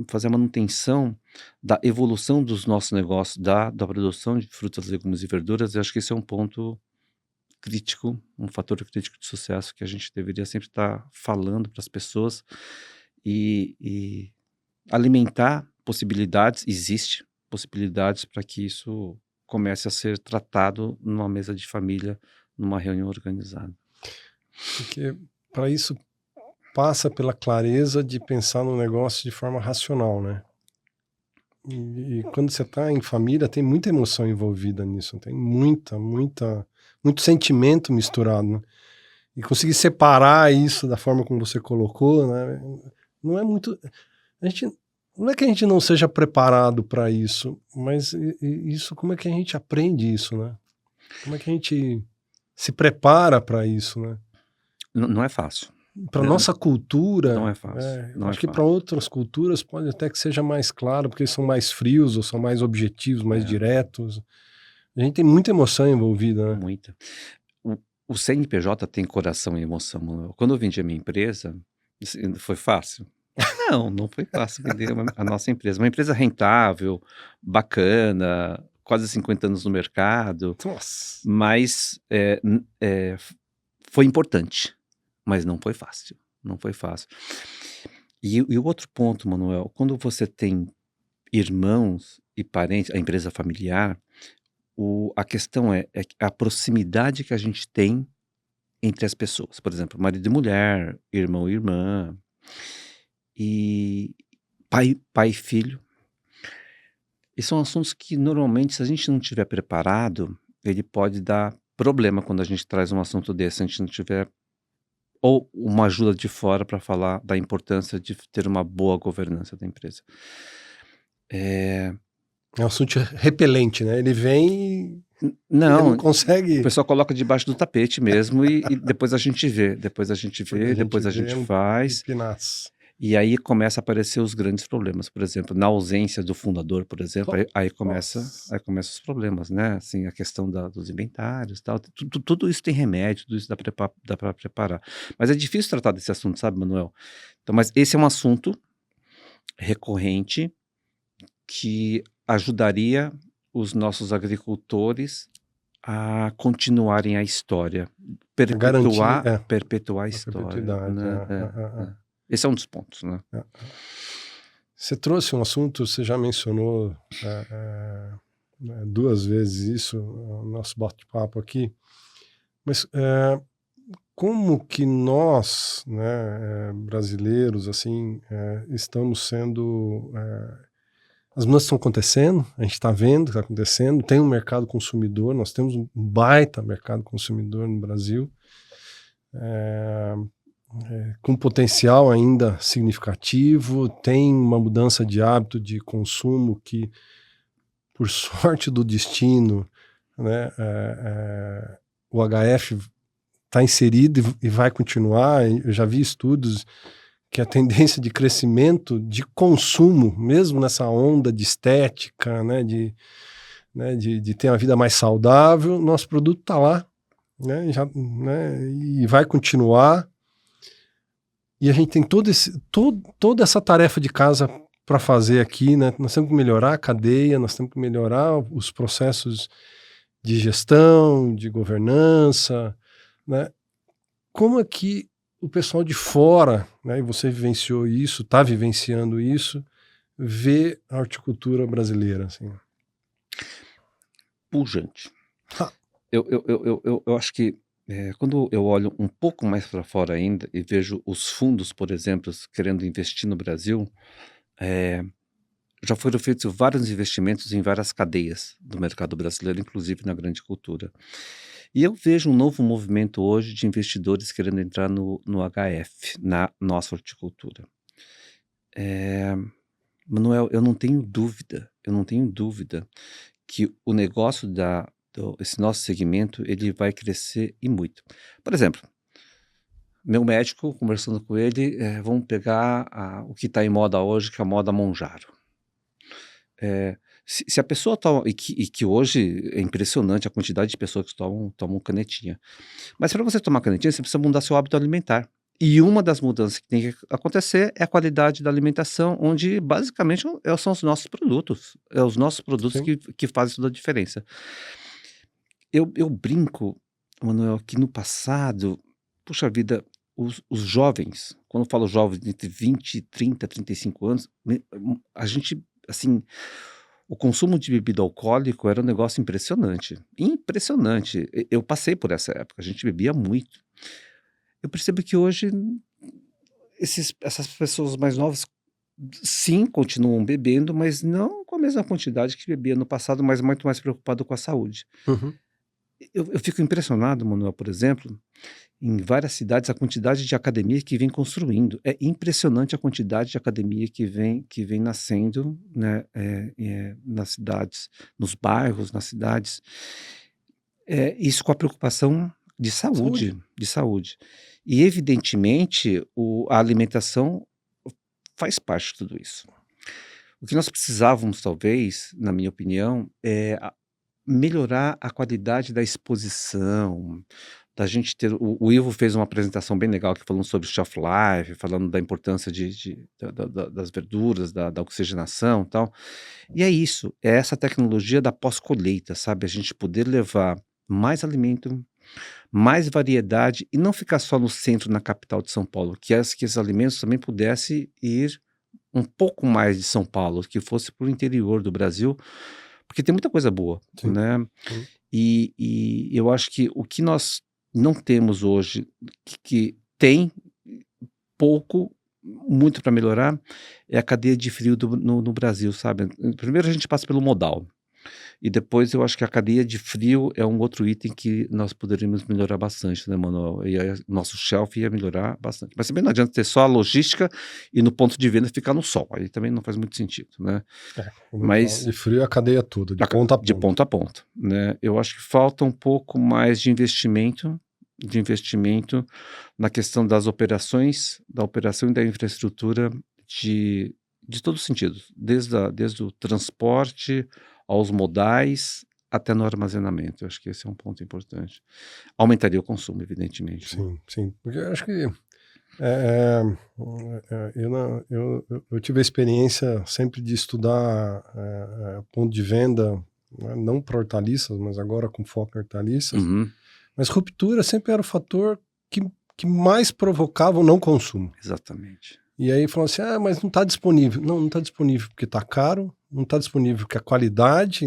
fazer a manutenção da evolução dos nossos negócios, da produção de frutas, legumes e verduras, eu acho que esse é um ponto crítico, um fator crítico de sucesso que a gente deveria sempre estar falando para as pessoas e alimentar possibilidades, existe possibilidades para que isso comece a ser tratado numa mesa de família, numa reunião organizada. Porque para isso passa pela clareza de pensar no negócio de forma racional, né? E quando você está em família, tem muita emoção envolvida nisso, tem muito sentimento misturado, né? E conseguir separar isso da forma como você colocou, né? Não é muito. A gente, não é que a gente não seja preparado para isso, mas isso, como é que a gente aprende isso, né? Como é que a gente se prepara para isso, né? Não é fácil. Para nossa cultura, Não é fácil. Não acho é que para fácil. outras culturas pode até que seja mais claro, porque eles são mais frios ou são mais objetivos, mais diretos. A gente tem muita emoção envolvida, né? Muita. O CNPJ tem coração e emoção, Manuel. Quando eu vendi a minha empresa, foi fácil? Não foi fácil vender a nossa empresa. Uma empresa rentável, bacana, quase 50 anos no mercado, Nossa. mas foi importante, mas não foi fácil. Não foi fácil. E o outro ponto, Manuel, quando você tem irmãos e parentes, a empresa familiar, a questão é a proximidade que a gente tem entre as pessoas. Por exemplo, marido e mulher, irmão e irmã, e pai e filho. E são assuntos que normalmente, se a gente não estiver preparado, ele pode dar problema quando a gente traz um assunto desse, se a gente não tiver ou uma ajuda de fora para falar da importância de ter uma boa governança da empresa. É um assunto repelente, né? Ele vem Ele Não, não consegue. o pessoal coloca debaixo do tapete mesmo e depois a gente vê, depois a gente vê, depois a gente faz. Pinaz. E aí começa a aparecer os grandes problemas, por exemplo, na ausência do fundador, por exemplo, aí Nossa. começa os problemas, né? Assim, a questão dos inventários, tal, tudo isso tem remédio, tudo isso dá para preparar. Mas é difícil tratar desse assunto, sabe, Manuel? Então, mas esse é um assunto recorrente que ajudaria os nossos agricultores a continuarem a história, A garantir, perpetuar a a história, perpetuidade. né? Esse é um dos pontos, né? Você trouxe um assunto, você já mencionou duas vezes isso no nosso bate-papo aqui, mas como que nós, né, brasileiros, assim, estamos sendo... as mudanças estão acontecendo, a gente está vendo que está acontecendo, tem um mercado consumidor, nós temos um baita mercado consumidor no Brasil, com potencial ainda significativo, tem uma mudança de hábito de consumo que, por sorte do destino, né, o HF está inserido e vai continuar. Eu já vi estudos que a tendência de crescimento de consumo, mesmo nessa onda de estética, né, de ter uma vida mais saudável, nosso produto está lá, né, e vai continuar. E a gente tem toda essa tarefa de casa para fazer aqui, né? Nós temos que melhorar a cadeia, nós temos que melhorar os processos de gestão, de governança, né? Como é que o pessoal de fora, né, e você vivenciou isso, está vivenciando isso, vê a horticultura brasileira? Assim? Pujante. Eu acho que quando eu olho um pouco mais para fora ainda e vejo os fundos, por exemplo, querendo investir no Brasil, já foram feitos vários investimentos em várias cadeias do mercado brasileiro, inclusive na grande cultura. E eu vejo um novo movimento hoje de investidores querendo entrar no HF, na nossa horticultura. Manuel, eu não tenho dúvida que o negócio esse nosso segmento, ele vai crescer e muito. Por exemplo, meu médico, conversando com ele, vamos pegar o que está em moda hoje, que é a moda Monjaro. Se a pessoa toma, e que hoje é impressionante a quantidade de pessoas que tomam canetinha. Mas para você tomar canetinha, você precisa mudar seu hábito alimentar. E uma das mudanças que tem que acontecer é a qualidade da alimentação, onde basicamente são os nossos produtos. É os nossos produtos que fazem toda a diferença. Eu brinco, Manuel, que no passado, puxa vida, os jovens, quando eu falo jovens entre 20, 30, 35 anos, a gente, assim, o consumo de bebida alcoólica era um negócio impressionante. Impressionante. Eu passei por essa época, a gente bebia muito. Eu percebo que hoje essas pessoas mais novas, sim, continuam bebendo, mas não com a mesma quantidade que bebia no passado, mas muito mais preocupado com a saúde. Uhum. Eu fico impressionado, Manuel, por exemplo, em várias cidades, a quantidade de academia que vem construindo. É impressionante a quantidade de academia que vem nascendo, né, nas cidades, nos bairros, nas cidades. Isso com a preocupação de saúde. E, evidentemente, a alimentação faz parte de tudo isso. O que nós precisávamos, talvez, na minha opinião, melhorar a qualidade da exposição, da gente ter... O Ivo fez uma apresentação bem legal aqui falando sobre shelf life, falando da importância das verduras, da oxigenação e tal. E é isso, é essa tecnologia da pós-colheita, sabe? A gente poder levar mais alimento, mais variedade e não ficar só no centro, na capital de São Paulo, que esses alimentos também pudessem ir um pouco mais de São Paulo, que fosse para o interior do Brasil, porque tem muita coisa boa, Sim. né? Sim. E eu acho que o que nós não temos hoje, que tem muito para melhorar, é a cadeia de frio no Brasil, sabe? Primeiro a gente passa pelo modal. E depois eu acho que a cadeia de frio é um outro item que nós poderíamos melhorar bastante, né, Manuel? E aí nosso shelf ia melhorar bastante. Mas também não adianta ter só a logística e no ponto de venda ficar no sol. Aí também não faz muito sentido, né? Como eu falo, Mas de frio é a cadeia toda, de ponta a de ponta. ponta a ponta, né? Eu acho que falta um pouco mais de investimento na questão das operações, da operação e da infraestrutura de todos os sentidos, desde o transporte aos modais até no armazenamento. Eu acho que esse é um ponto importante. Aumentaria o consumo, evidentemente, né? Sim, sim. Porque eu acho que é, eu tive a experiência sempre de estudar ponto de venda, né, não para hortaliças, mas agora com foco em hortaliças. Uhum, Mas ruptura sempre era o fator que mais provocava o não consumo. exatamente. E aí falam assim, mas não está disponível. Não está disponível porque está caro, não está disponível porque a qualidade,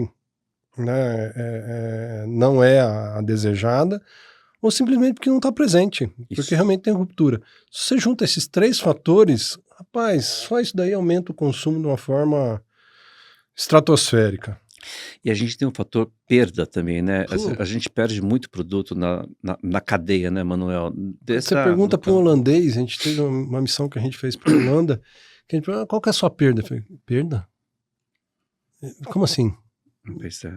né, não é a desejada, ou simplesmente porque não está presente, porque Isso. realmente tem ruptura. Se você junta esses 3 fatores, rapaz, só isso daí aumenta o consumo de uma forma estratosférica. E a gente tem um fator perda também, né? Pô, A gente perde muito produto na cadeia, né, Manuel? quando Desde você do pergunta para um campo. holandês, a gente teve uma missão que a gente fez para a Holanda, que a gente pergunta, qual que é a sua perda? Eu falei, perda? Como assim? Pois é,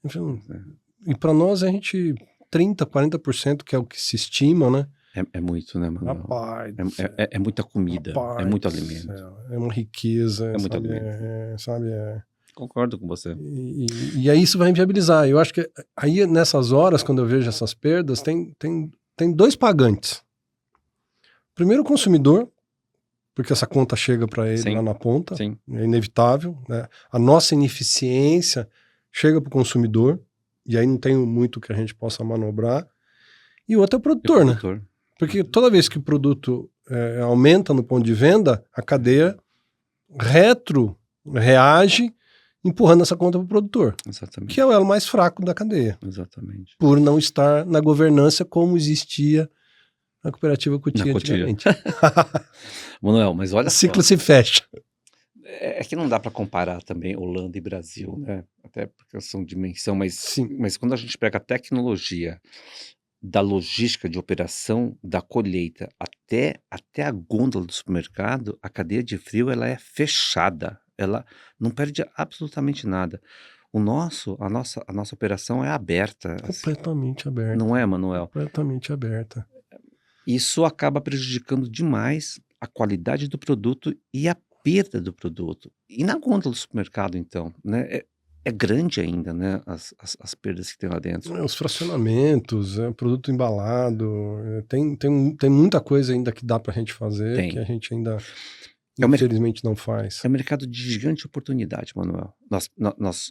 Eu falei, pois é. e para nós a gente 30, 40% que é o que se estima, né? É muito, né, Manuel? Rapaz do céu, É muita comida, é rapaz muito do alimento, céu, é uma riqueza, é muito sabe? alimento. Sabe? Concordo com você. E aí isso vai inviabilizar. Eu acho que aí nessas horas, quando eu vejo essas perdas, tem 2 pagantes. Primeiro o consumidor, porque essa conta chega para ele Sim, lá na ponta, sim. é inevitável, né? A nossa ineficiência chega para o consumidor, e aí não tem muito que a gente possa manobrar. E o outro é o E o produtor, né? produtor. Porque toda vez que o produto aumenta no ponto de venda, a cadeia reage empurrando essa conta para o produtor, que Exatamente, é o elo mais fraco da cadeia, exatamente. por não estar na governança como existia na cooperativa Na Cotia cotia. antigamente. Manuel, mas O olha só, ciclo se fecha. é que não dá para comparar também Holanda e Brasil, né? Até porque são dimensão, Sim, mas quando a gente pega a tecnologia da logística de operação, da colheita até a gôndola do supermercado, a cadeia de frio ela é fechada, ela não perde absolutamente nada. A nossa operação é aberta, assim, completamente aberta. não é, Manuel? Completamente aberta. Isso acaba prejudicando demais a qualidade do produto e a perda do produto. E na gôndola do supermercado, então, né? É grande ainda, né? As perdas que tem lá dentro. Os fracionamentos, produto embalado, tem muita coisa ainda que dá para a gente fazer, que Tem. a gente ainda, É o mer infelizmente, não faz. É um mercado de gigante oportunidade, Manuel.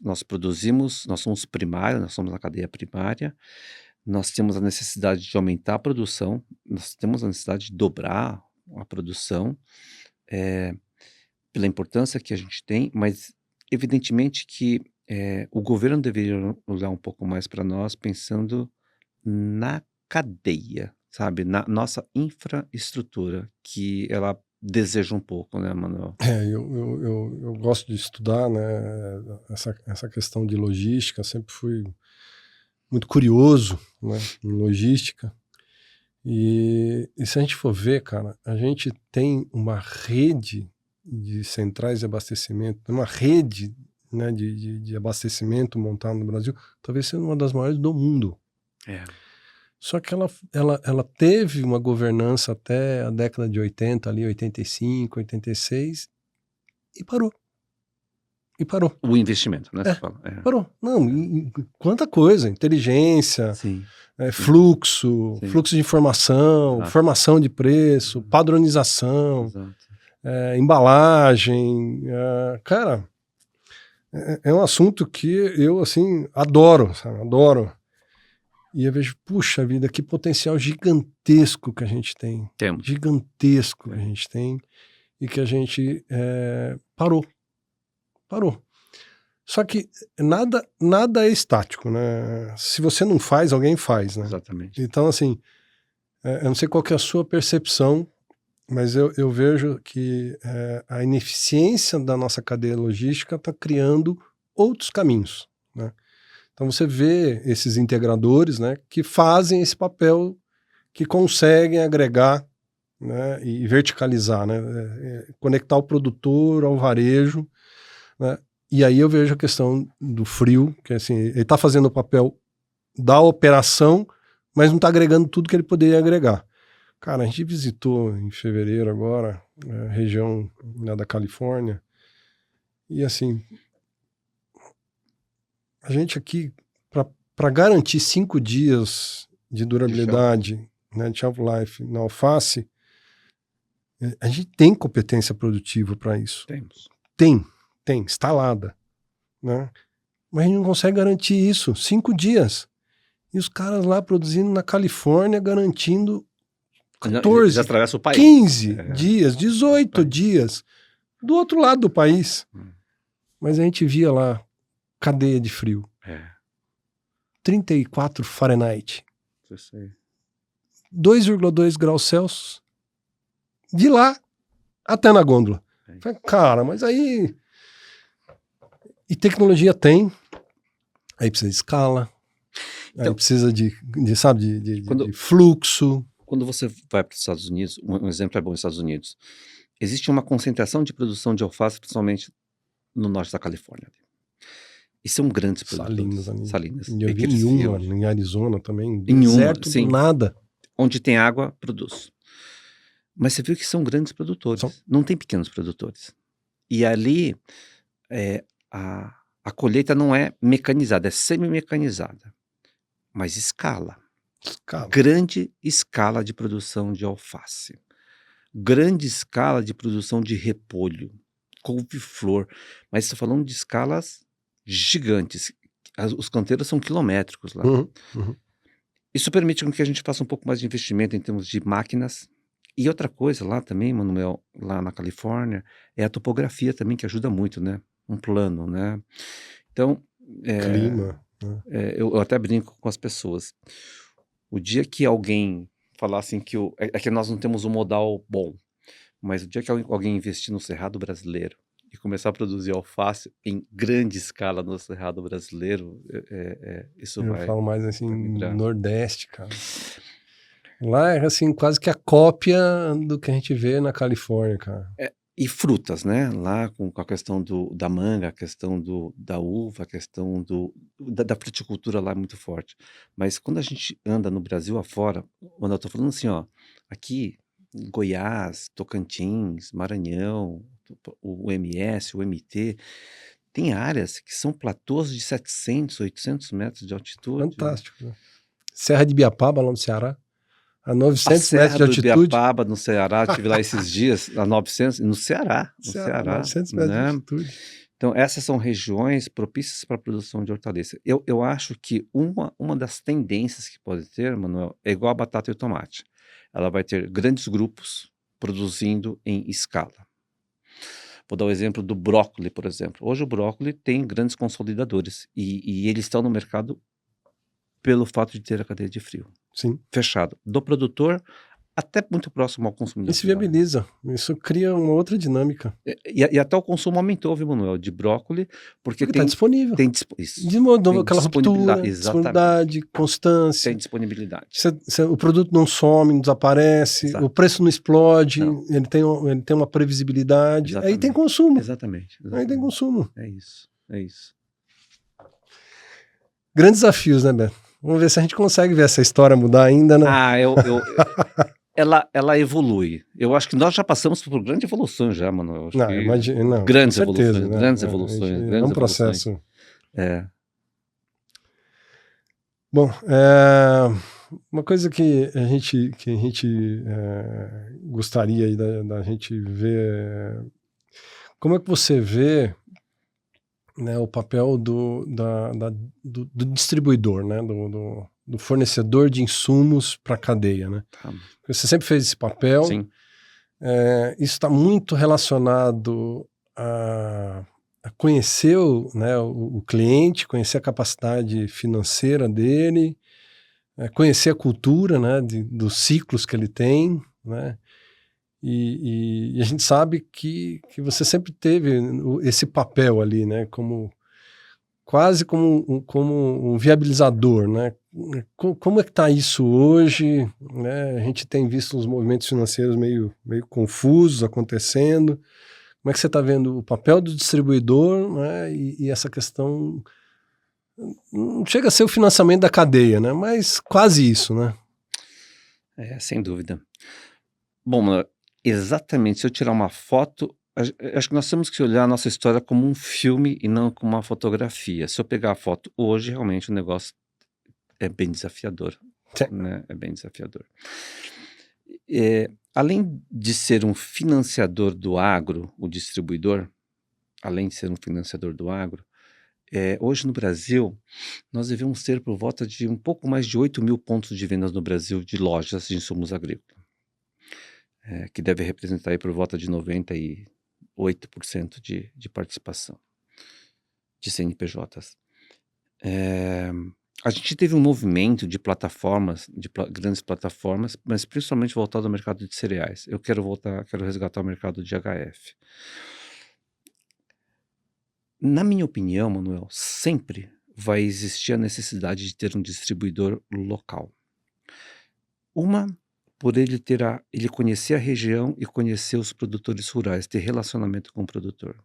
Nós produzimos, nós somos primária, nós somos a cadeia primária, nós temos a necessidade de aumentar a produção, nós temos a necessidade de dobrar a produção, eh, pela importância que a gente tem, mas evidentemente que, o governo deveria olhar um pouco mais para nós pensando na cadeia, sabe, na nossa infraestrutura, que ela deseja um pouco, né, Manuel? Eu gosto de estudar, né, essa questão de logística, sempre fui muito curioso, né, em logística. E se a gente for ver, cara, a gente tem uma rede de centrais de abastecimento, uma rede, né, de abastecimento montada no Brasil, talvez seja uma das maiores do mundo. É. Só que ela teve uma governança até a década de 80, ali, 85, 86, e parou. E parou. O investimento, né, você É, fala. É. parou. Não, quanta coisa, inteligência, Sim, sim, fluxo sim. de informação, Exato. formação de preço, padronização, Exato. embalagem. Cara, é um assunto que eu, assim, adoro, sabe? Adoro. E eu vejo, puxa vida, que potencial gigantesco que a gente tem. Temos. Gigantesco que a gente tem e que a gente parou. Parou. Só que nada é estático, né? Se você não faz, alguém faz, né? Exatamente. Então, assim, eu não sei qual que é a sua percepção, mas eu vejo que a ineficiência da nossa cadeia logística está criando outros caminhos. né? Então você vê esses integradores, né, que fazem esse papel, que conseguem agregar, né, e verticalizar, né, conectar o produtor ao varejo, né? E aí eu vejo a questão do frio, que assim, ele está fazendo o papel da operação, mas não está agregando tudo que ele poderia agregar. Cara, a gente visitou em fevereiro agora, a região, né, da Califórnia, e assim, a gente aqui, para garantir 5 dias de durabilidade, né, de shelf life na alface, a gente tem competência produtiva para isso. Temos. Tem, instalada, né? Mas a gente não consegue garantir isso, 5 dias. E os caras lá produzindo na Califórnia, garantindo 14, Já atravessa o país. 15 dias, 18 dias, do outro lado do país. Mas a gente via lá, cadeia de frio. 34 Fahrenheit. 2,2 graus Celsius. De lá até na gôndola. Falei, cara, mas aí... E tecnologia tem. Aí precisa de escala. Então, aí precisa de fluxo. Quando você vai para os Estados Unidos, um exemplo é bom nos Estados Unidos, existe uma concentração de produção de alface, principalmente no norte da Califórnia. E são grandes produtores. Salinas. Eu vi em Yuma, em Arizona também. Deserto do nada. Onde tem água, produz. Mas você viu que são grandes produtores. Não tem pequenos produtores. E ali, a colheita não é mecanizada, é semi-mecanizada. Mas escala. Grande escala de produção de alface. Grande escala de produção de repolho. Couve-flor. Mas estou falando de escalas gigantes. Os canteiros são quilométricos lá. Isso permite com que a gente faça um pouco mais de investimento em termos de máquinas. E outra coisa lá também, Manuel, lá na Califórnia, é a topografia também, que ajuda muito, né? Um plano, né? Então... clima. Eu até brinco com as pessoas. O dia que alguém falar assim que... É que nós não temos um modal bom, mas o dia que alguém investir no Cerrado brasileiro e começar a produzir alface em grande escala no Cerrado brasileiro, isso vai... Eu falo mais assim, Nordeste, cara. Lá é assim, quase que a cópia do que a gente vê na Califórnia, cara. E frutas, né? Lá com a questão da manga, a questão da uva, a questão da fruticultura lá é muito forte. Mas quando a gente anda no Brasil afora, quando eu tô falando assim, ó, aqui, Goiás, Tocantins, Maranhão, o MS, o MT, tem áreas que são platôs de 700, 800 metros de altitude. Fantástico, né? Serra de Ibiapaba, lá no Ceará. A 900 metros de altitude. A Serra do Ibiapaba, no Ceará, estive lá esses dias, a 900, no Ceará. 900 metros de altitude. Então, essas são regiões propícias para a produção de hortaliça. Eu acho que uma das tendências que pode ter, Manuel, é igual a batata e o tomate. Ela vai ter grandes grupos produzindo em escala. Vou dar o exemplo do brócolis, por exemplo. Hoje o brócolis tem grandes consolidadores e eles estão no mercado pelo fato de ter a cadeia de frio. Sim. Fechado. Do produtor até muito próximo ao consumidor. Isso viabiliza. Isso cria uma outra dinâmica. E até o consumo aumentou, viu, Manuel, de brócolis, porque está disponível. Tem de novo, aquela ruptura, disponibilidade, constância. Tem disponibilidade. O produto não some, não desaparece, o preço não explode, ele tem uma previsibilidade. Exatamente. Aí tem consumo. Exatamente. Aí tem consumo. É isso. Grandes desafios, né, Beto? Vamos ver se a gente consegue ver essa história mudar ainda, né? Ela evolui. Eu acho que nós já passamos por grandes evoluções já, Manuel. Grandes evoluções. Né? Grandes evoluções. É um processo. Bom, uma coisa que a gente gostaria da gente ver, como é que você vê, né, o papel do distribuidor, né, do fornecedor de insumos para a cadeia, né? Você sempre fez esse papel. Sim. Isso está muito relacionado a conhecer o cliente, conhecer a capacidade financeira dele, conhecer a cultura, né, dos ciclos que ele tem, né? E a gente sabe que você sempre teve esse papel ali, né, como quase como um viabilizador, né? Como é que está isso hoje? Né? A gente tem visto uns movimentos financeiros meio confusos acontecendo. Como é que você está vendo o papel do distribuidor, né? E essa questão não chega a ser o financiamento da cadeia, né? Mas quase isso, né? Sem dúvida. Bom, mano, exatamente, se eu tirar uma foto, acho que nós temos que olhar a nossa história como um filme e não como uma fotografia. Se eu pegar a foto hoje, realmente o negócio é bem desafiador, Sim. né? É bem desafiador. Além de ser um financiador do agro, o distribuidor, além de ser um financiador do agro, hoje no Brasil, nós devemos ter por volta de um pouco mais de 8.000 pontos de vendas no Brasil de lojas de insumos agrícolas, que deve representar aí por volta de 98% de participação de CNPJs. A gente teve um movimento de plataformas, grandes plataformas, mas principalmente voltado ao mercado de cereais. Eu quero resgatar o mercado de HF. Na minha opinião, Manuel, sempre vai existir a necessidade de ter um distribuidor local. Uma, por ele conhecer a região e conhecer os produtores rurais, ter relacionamento com o produtor.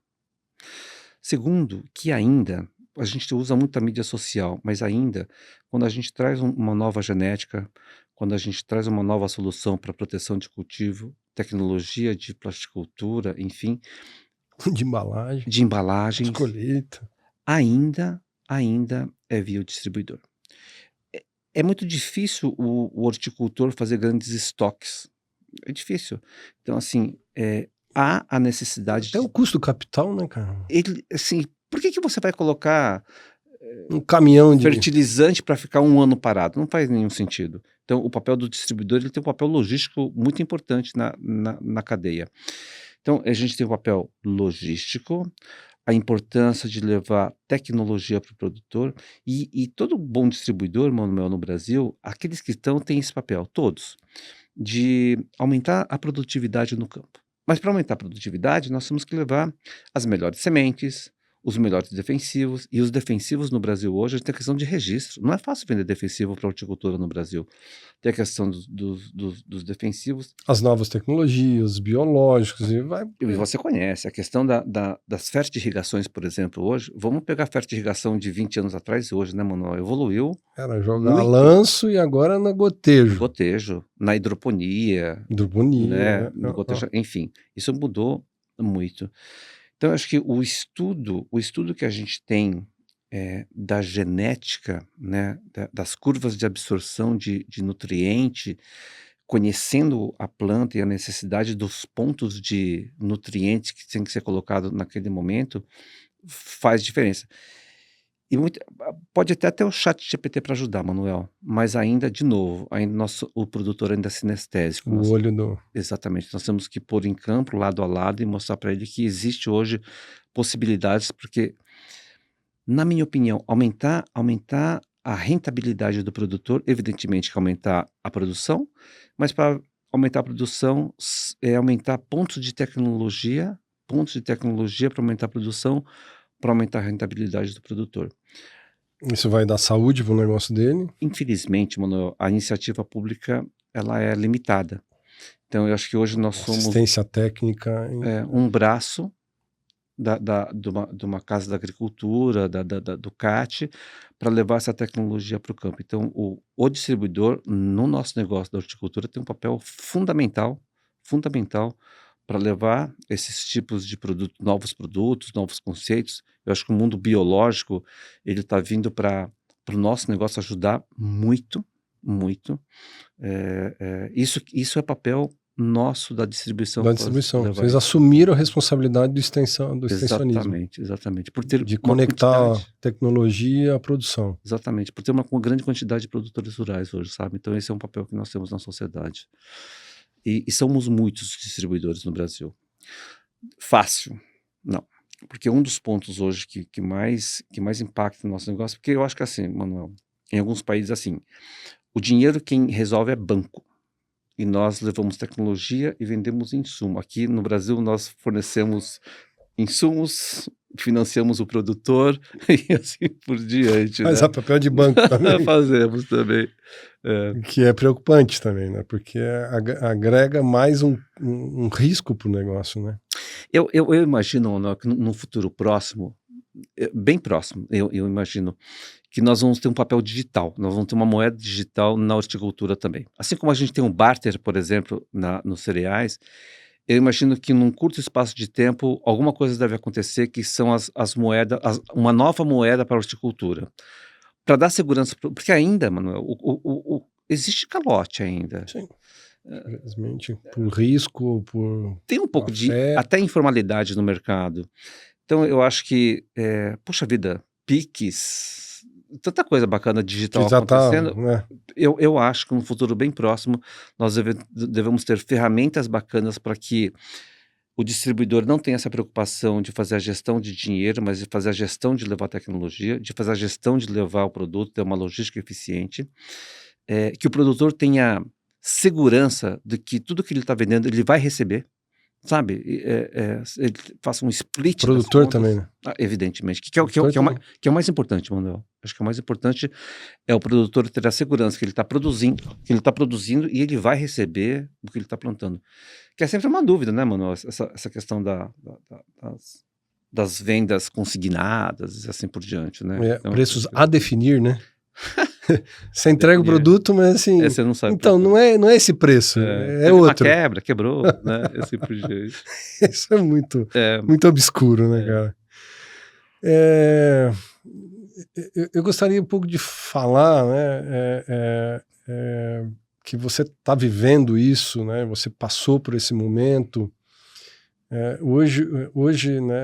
Segundo, que ainda, a gente usa muito a mídia social, mas ainda, quando a gente traz uma nova genética, quando a gente traz uma nova solução para proteção de cultivo, tecnologia de plasticultura, enfim, De embalagem, de embalagens, de colheita. ainda é via o distribuidor. É muito difícil o horticultor fazer grandes estoques. É difícil. Então, assim, há a necessidade Até o custo do capital, né, cara? assim, por que você vai colocar Um caminhão de... fertilizante para ficar um ano parado? Não faz nenhum sentido. Então, o papel do distribuidor ele tem um papel logístico muito importante na cadeia. Então, a gente tem o papel logístico, a importância de levar tecnologia para o produtor e todo bom distribuidor, Manuel, no Brasil, aqueles que estão têm esse papel, todos, de aumentar a produtividade no campo. Mas para aumentar a produtividade, nós temos que levar as melhores sementes, os melhores defensivos, e os defensivos no Brasil hoje tem a questão de registro. Não é fácil vender defensivo para horticultura no Brasil. Tem a questão dos defensivos. As novas tecnologias, biológicos, e vai... E você conhece a questão das fertirrigações, por exemplo, hoje. Vamos pegar a fertirrigação de 20 anos atrás e hoje, né, Manuel? Evoluiu. Era jogar muito. lanço e agora na gotejo. Gotejo, na hidroponia. Hidroponia. Né, no gotejo, enfim, isso mudou muito. Então, eu acho que o estudo que a gente tem da genética, né, das curvas de absorção de nutriente, conhecendo a planta e a necessidade dos pontos de nutrientes que tem que ser colocado naquele momento, faz diferença. E pode até ter o chat GPT para ajudar, Manuel, mas ainda, de novo, o produtor ainda é sinestésico. O olho do... Exatamente, nós temos que pôr em campo, lado a lado, e mostrar para ele que existe hoje possibilidades, porque, na minha opinião, aumentar a rentabilidade do produtor, evidentemente que aumentar a produção, mas para aumentar a produção é aumentar pontos de tecnologia para aumentar a produção, para aumentar a rentabilidade do produtor. Isso vai dar saúde para o negócio dele? Infelizmente, Manuel, a iniciativa pública ela é limitada. Então, eu acho que hoje nós somos Assistência técnica. um braço de uma casa da agricultura, do CAT, para levar essa tecnologia para o campo. Então, o distribuidor, no nosso negócio da horticultura, tem um papel fundamental para levar esses tipos de novos produtos, novos conceitos. Eu acho que o mundo biológico ele está vindo para o nosso negócio ajudar muito. Isso é papel nosso da distribuição. Da distribuição. Vocês assumiram a responsabilidade do extensionismo. Exatamente. Por ter de conectar tecnologia à produção. Exatamente. Por ter uma grande quantidade de produtores rurais hoje, sabe? Então esse é um papel que nós temos na sociedade. E somos muitos distribuidores no Brasil. Fácil? Não. Porque um dos pontos hoje que mais impacta no nosso negócio, porque eu acho que assim, Manuel, em alguns países assim, o dinheiro quem resolve é banco. E nós levamos tecnologia e vendemos insumo. Aqui no Brasil nós fornecemos insumos, financiamos o produtor e assim por diante, Mas né? a papel de banco também, Fazemos também. que é preocupante também, né? Porque agrega mais um risco para o negócio, né? Eu imagino, né, que no futuro próximo, bem próximo, eu imagino que nós vamos ter um papel digital, nós vamos ter uma moeda digital na horticultura também. Assim como a gente tem um barter, por exemplo, nos cereais, eu imagino que num curto espaço de tempo, alguma coisa deve acontecer que são as moedas, uma nova moeda para a horticultura. Para dar segurança, porque ainda, Manuel, existe calote ainda. Sim. Infelizmente, por risco, por Tem um pouco má de fé. até informalidade no mercado. Então eu acho que, puxa vida, Pix, tanta coisa bacana Que digital já está, acontecendo, né? eu acho que no futuro bem próximo nós devemos ter ferramentas bacanas para que o distribuidor não tenha essa preocupação de fazer a gestão de dinheiro, mas de fazer a gestão de levar tecnologia, de fazer a gestão de levar o produto, ter uma logística eficiente, que o produtor tenha segurança de que tudo que ele está vendendo ele vai receber, sabe? Ele faça um split das Produtor também, contas. né? Evidentemente, Produtor também. que é o mais importante, Manuel. Acho que o mais importante é o produtor ter a segurança que ele está produzindo e ele vai receber o que ele está plantando. Que é sempre uma dúvida, né, Manuel? Essa questão das vendas consignadas e assim por diante, né? Então, Preços a definir, né? Você entrega o definir. produto, mas assim, Você não sabe então quanto. não é esse preço, é Teve uma outro. quebra, quebrou, né? E assim por diante. Isso é muito É, obscuro, né, cara? Eu gostaria um pouco de falar, né, que você está vivendo isso, né? Você passou por esse momento. Hoje, né,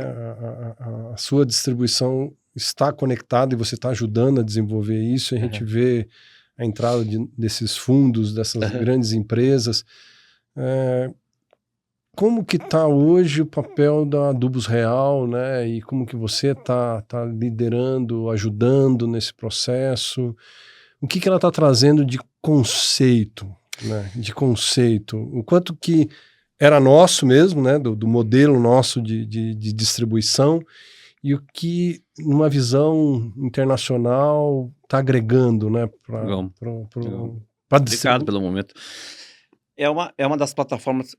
a sua distribuição está conectada e você está ajudando a desenvolver isso. A gente vê a entrada desses fundos, dessas grandes empresas. Como que está hoje o papel da Adubos Real, né? E como que você está liderando, ajudando nesse processo? O que ela está trazendo de conceito, né? De conceito. O quanto que era nosso mesmo, né? Do modelo nosso de distribuição, e o que, numa visão internacional, está agregando, né? Obrigado pelo momento. É uma das plataformas,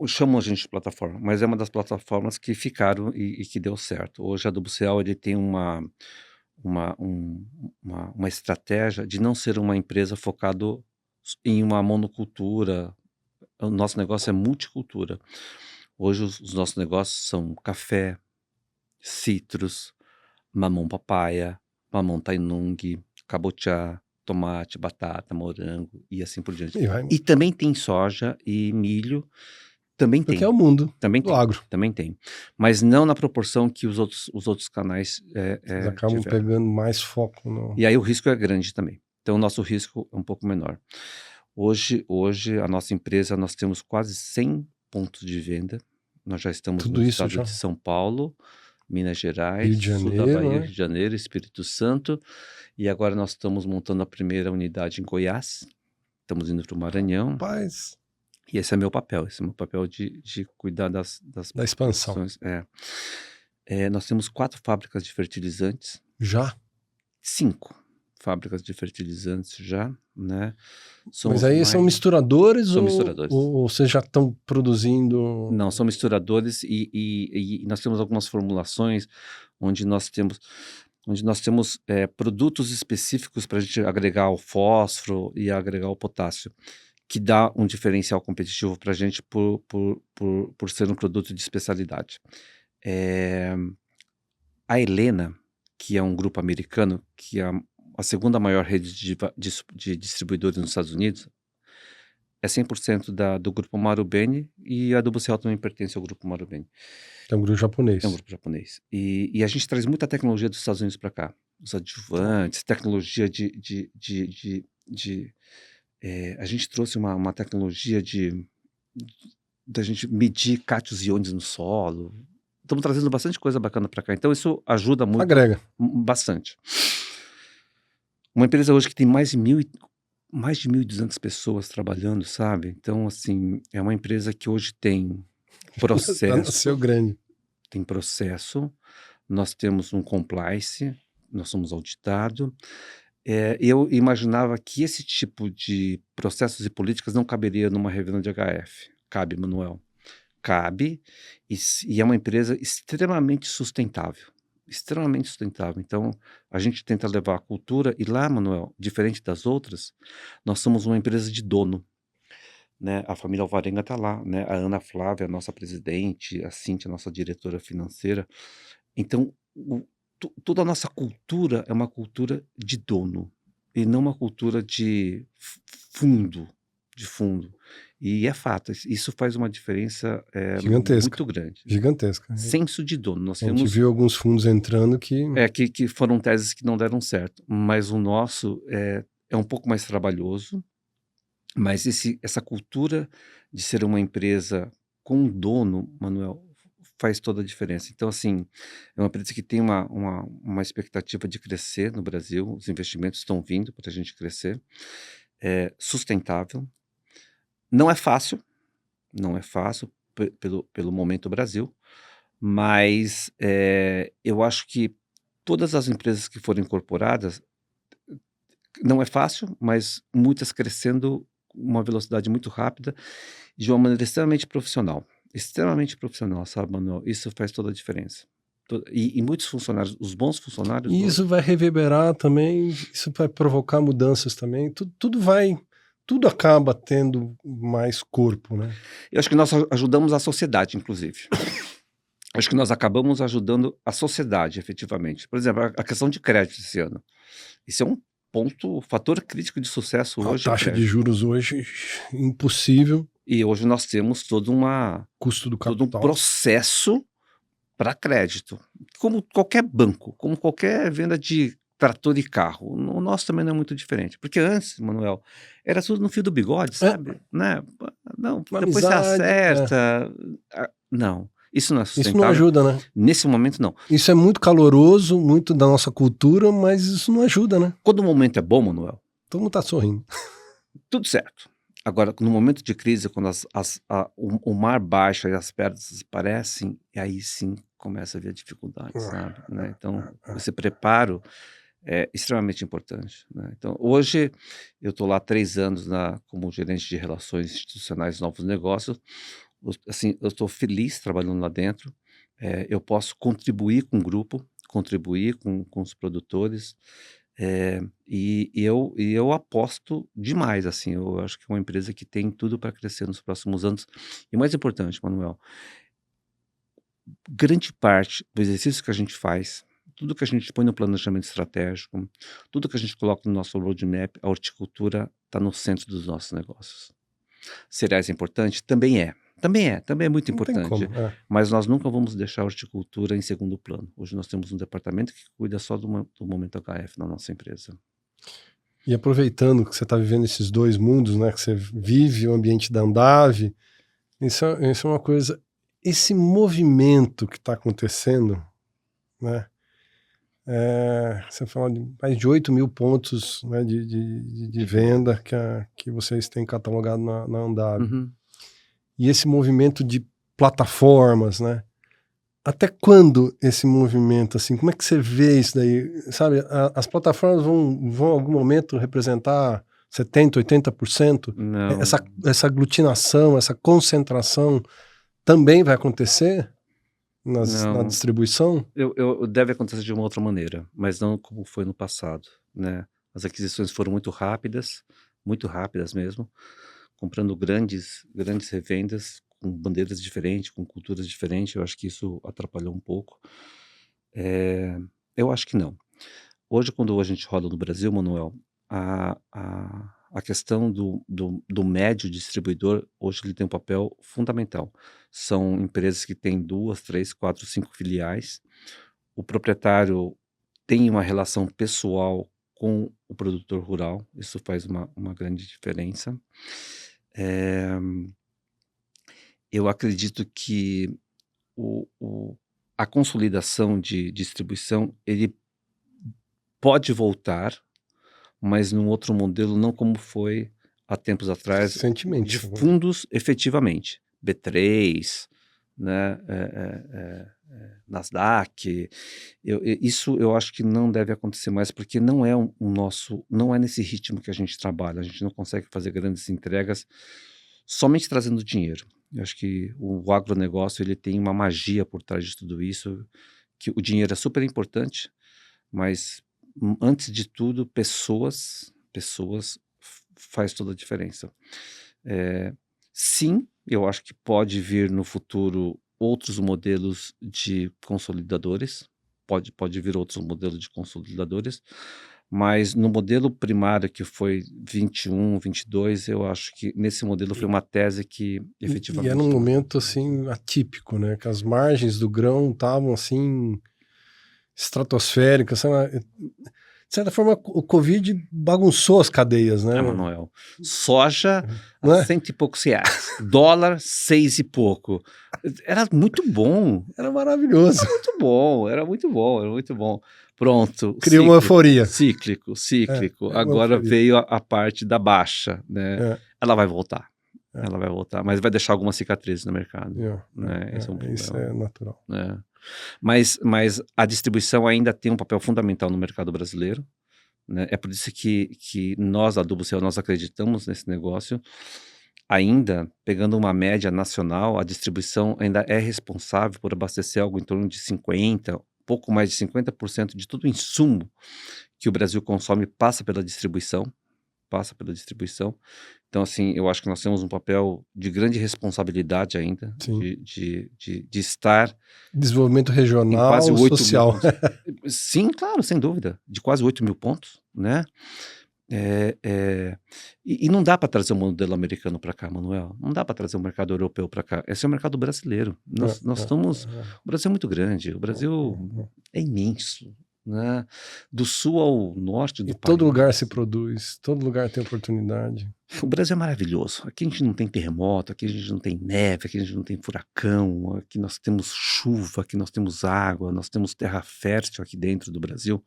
chamam a gente de plataforma, mas é uma das plataformas que ficaram e que deu certo. Hoje a Adubos Real ele tem uma estratégia de não ser uma empresa focado em uma monocultura. O nosso negócio é multicultura. Hoje os nossos negócios são café, citros, mamão papaya, mamão tainung, cabotiá, tomate, batata, morango e assim por diante. E também tem soja e milho, também tem. Porque é o mundo Também do tem, agro. também tem. Mas não na proporção que os outros canais Eles acabam tiveram. pegando mais foco no... E aí o risco é grande também. Então o nosso risco é um pouco menor. Hoje a nossa empresa, nós temos quase 100 pontos de venda. Nós já estamos Tudo no isso estado já. de São Paulo, Minas Gerais, Rio de sul da Janeiro, Bahia, né? Rio de Janeiro, Espírito Santo. E agora nós estamos montando a primeira unidade em Goiás. Estamos indo para o Maranhão. Rapaz, E esse é meu papel. Esse é meu papel de cuidar da expansão. produções. Nós temos 4 fábricas de fertilizantes. Já? 5 fábricas de fertilizantes já, né? Mas aí são misturadores, São misturadores. Ou vocês já estão produzindo... Não, são misturadores e nós temos algumas formulações onde nós temos produtos específicos para a gente agregar o fósforo e agregar o potássio, que dá um diferencial competitivo para a gente por ser um produto de especialidade. A Helena, que é um grupo americano, que é a segunda maior rede de distribuidores nos Estados Unidos, é 100% do grupo Marubeni, e a Adubos Real também pertence ao grupo Marubeni. É um grupo japonês. É um grupo japonês. E a gente traz muita tecnologia dos Estados Unidos para cá. Os adjuvantes, tecnologia a gente trouxe uma tecnologia da gente medir cátions e íons no solo. Estamos trazendo bastante coisa bacana para cá. Então isso ajuda muito. Agrega. Bastante. Uma empresa hoje que tem mais de 1.200 pessoas trabalhando, sabe? Então, assim, é uma empresa que hoje tem processo. Nasceu grande. tem processo, nós temos um compliance, nós somos auditados. Eu imaginava que esse tipo de processos e políticas não caberia numa revenda de HF. Cabe, Manuel. Cabe, e é uma empresa extremamente sustentável. Extremamente sustentável. Então, a gente tenta levar a cultura, e lá, Manuel, diferente das outras, nós somos uma empresa de dono, né? A família Alvarenga está lá, né? A Ana Flávia, a nossa presidente, a Cíntia, a nossa diretora financeira. Então, toda a nossa cultura é uma cultura de dono, e não uma cultura de fundo, de fundo. E é fato, isso faz uma diferença Gigantesca, muito grande. gigantesca. Senso de dono. Nós A gente temos viu alguns fundos entrando que... que foram teses que não deram certo, mas o nosso é um pouco mais trabalhoso, mas essa cultura de ser uma empresa com um dono, Manuel, faz toda a diferença. Então, assim, é uma empresa que tem uma expectativa de crescer no Brasil, os investimentos estão vindo para a gente crescer, sustentável. Não é fácil, não é fácil pelo momento Brasil, mas eu acho que todas as empresas que foram incorporadas, não é fácil, mas muitas crescendo uma velocidade muito rápida, de uma maneira extremamente profissional, sabe, Manuel? Isso faz toda a diferença. E muitos funcionários, os bons funcionários... E isso vai reverberar também, isso vai provocar mudanças também, tudo acaba tendo mais corpo, né? Eu acho que nós ajudamos a sociedade, inclusive. Acho que nós acabamos ajudando a sociedade, efetivamente. Por exemplo, a questão de crédito esse ano. Isso é um fator crítico de sucesso hoje. A taxa de juros hoje, impossível. E hoje nós temos Custo do todo um capital. processo para crédito. Como qualquer banco, como qualquer venda de trator e carro. O nosso também não é muito diferente. Porque antes, Manuel, era tudo no fio do bigode, sabe? Né? Não, Uma depois você amizade, acerta. Não, isso não é sustentável. Isso não ajuda, né? Nesse momento, não. Isso é muito caloroso, muito da nossa cultura, mas isso não ajuda, né? Quando o momento é bom, Manuel, todo mundo tá sorrindo. tudo certo. Agora, no momento de crise, quando o mar baixa e as perdas aparecem, e aí sim começa a haver dificuldades, sabe? Né? Então, esse preparo é extremamente importante, né? Então, hoje, eu estou lá há 3 anos como gerente de relações institucionais e novos negócios. Assim, eu estou feliz trabalhando lá dentro. Eu posso contribuir com o grupo, contribuir com os produtores, e eu aposto demais, assim, eu acho que é uma empresa que tem tudo para crescer nos próximos anos. E o mais importante, Manuel, grande parte do exercício que a gente faz, tudo que a gente põe no planejamento estratégico, tudo que a gente coloca no nosso roadmap, a horticultura está no centro dos nossos negócios. Cereais é importante? Também é muito Não tem importante, como, mas nós nunca vamos deixar a horticultura em segundo plano. Hoje nós temos um departamento que cuida só do momento HF na nossa empresa. E aproveitando que você está vivendo esses dois mundos, né, que você vive o ambiente da Andav, isso é uma coisa, esse movimento que está acontecendo, né, você fala de mais de 8 mil pontos, né, de venda que vocês têm catalogado na Andav. Uhum. E esse movimento de plataformas, né? Até quando esse movimento, assim, como é que você vê isso daí? Sabe, as plataformas vão em algum momento representar 70%, 80%? Não. Essa aglutinação, essa concentração também vai acontecer na distribuição? Deve acontecer de uma outra maneira, mas não como foi no passado, né? As aquisições foram muito rápidas mesmo, comprando grandes revendas com bandeiras diferentes, com culturas diferentes. Eu acho que isso atrapalhou um pouco. Eu acho que não. Hoje, quando a gente roda no Brasil, Manuel, a questão do médio distribuidor, hoje ele tem um papel fundamental. São empresas que têm 2, 3, 4, 5 filiais. O proprietário tem uma relação pessoal com o produtor rural. Isso faz uma grande diferença. Eu acredito que a consolidação de distribuição, ele pode voltar, mas num outro modelo, não como foi há tempos atrás, Recentemente. de fundos efetivamente. B3, né? Nasdaq. Isso eu acho que não deve acontecer mais, porque não é não é nesse ritmo que a gente trabalha. A gente não consegue fazer grandes entregas somente trazendo dinheiro. Eu acho que o agronegócio ele tem uma magia por trás de tudo isso, que o dinheiro é super importante, mas antes de tudo, pessoas faz toda a diferença. Eh, sim, eu acho que pode vir no futuro outros modelos de consolidadores, pode vir outros modelos de consolidadores, mas no modelo primário que foi 21, 22, eu acho que nesse modelo foi uma tese que E era um efetivamente momento assim atípico, né? Que as margens do grão estavam assim estratosféricas. Sei lá. De certa forma, o Covid bagunçou as cadeias, né? Manuel, soja a Não é? 100 e poucos reais, dólar 6 e pouco. Era muito bom, Era maravilhoso. era muito bom, era muito bom. Pronto, Criou uma euforia. cíclico. Uma Agora euforia. veio a parte da baixa, né? É, Ela vai voltar, é, ela vai voltar, mas vai deixar algumas cicatrizes no mercado, né? Esse é um isso problema, é natural. né? Mas a distribuição ainda tem um papel fundamental no mercado brasileiro, né? É por isso que nós, da Adubo Céu, nós acreditamos nesse negócio. Ainda, pegando uma média nacional, a distribuição ainda é responsável por abastecer algo em torno de 50, pouco mais de 50% de todo o insumo que o Brasil consome passa pela distribuição. Então, assim, eu acho que nós temos um papel de grande responsabilidade ainda, Sim. de estar Desenvolvimento em regional, quase 8 mil social. pontos. Sim, claro, sem dúvida, de quase 8 mil pontos, né? E não dá para trazer o modelo americano para cá, Manuel. Não dá para trazer o mercado europeu para cá. Esse é o mercado brasileiro. Nós estamos. O Brasil é muito grande. O Brasil é imenso, né? Do sul ao norte E do todo lugar se país. produz, todo lugar tem oportunidade. O Brasil é maravilhoso. Aqui a gente não tem terremoto, aqui a gente não tem neve, aqui a gente não tem furacão, aqui nós temos chuva, aqui nós temos água, nós temos terra fértil aqui dentro do Brasil.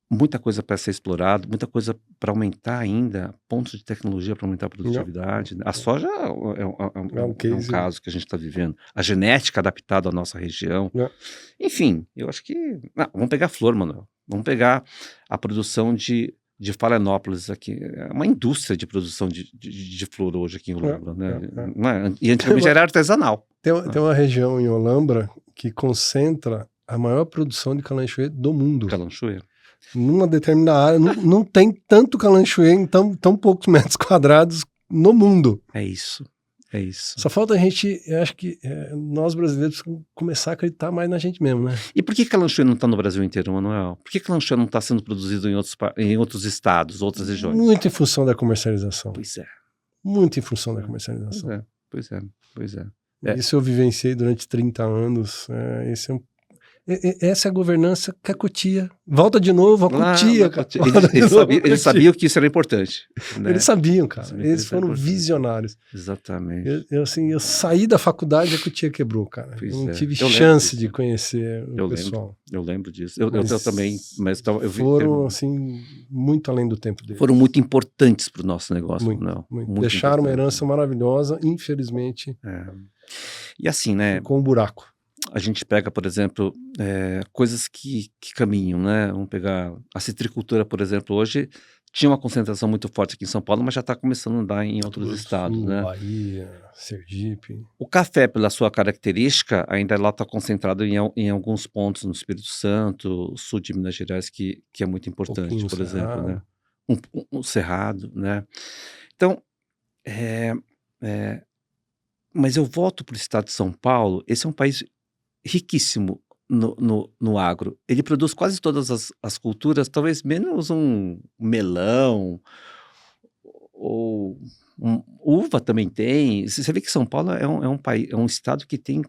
Muita coisa para ser explorado, muita coisa para aumentar ainda, pontos de tecnologia para aumentar a Não, produtividade, né? A soja é um é um case. caso que a gente está vivendo. A genética adaptada à nossa região. Não, Enfim, eu acho que. Vamos pegar a flor, Manuel. Vamos pegar a produção de Falenópolis aqui. É uma indústria de produção de flor hoje aqui em Olambra, né? Não é? E antigamente era artesanal. Tem uma região em Olambra que concentra a maior produção de calanchoe do mundo. Calanchoe. Numa determinada área, não tem tanto calanchoe em tão poucos metros quadrados no mundo. É isso. É isso. Só falta a gente, eu acho que nós brasileiros começar a acreditar mais na gente mesmo, né? E por que calanchoe não está no Brasil inteiro, Manuel? Por que calanchoe não está sendo produzido em outros estados, outras regiões? Muito em função da comercialização. Pois é. Muito em função da comercialização. Pois é. Isso eu vivenciei durante 30 anos. Essa é a governança cacotia. Volta de novo a cutia. Eles sabiam que isso era importante. Né? Eles sabiam, cara. Eles foram visionários. Exatamente. Eu saí da faculdade e a cutia quebrou, cara. Pois não tive chance de conhecer o pessoal. Eu lembro disso. Eu também. Foram, assim, muito além do tempo deles. Foram muito importantes para o nosso negócio. Muito. Deixaram uma herança maravilhosa, infelizmente. E assim, né? Ficou um buraco. A gente pega, por exemplo, coisas que caminham, né? Vamos pegar a citricultura, por exemplo, hoje tinha uma concentração muito forte aqui em São Paulo, mas já está começando a andar em outros estados, né? Bahia, Sergipe. O café, pela sua característica, ainda lá está concentrado em alguns pontos no Espírito Santo, sul de Minas Gerais, que é muito importante, por exemplo, né? Um cerrado, né? Então, mas eu volto para o estado de São Paulo. Esse é um país riquíssimo no agro. Ele produz quase todas as culturas, talvez menos um melão, ou uva também tem. Você vê que São Paulo é um país, é um estado que tem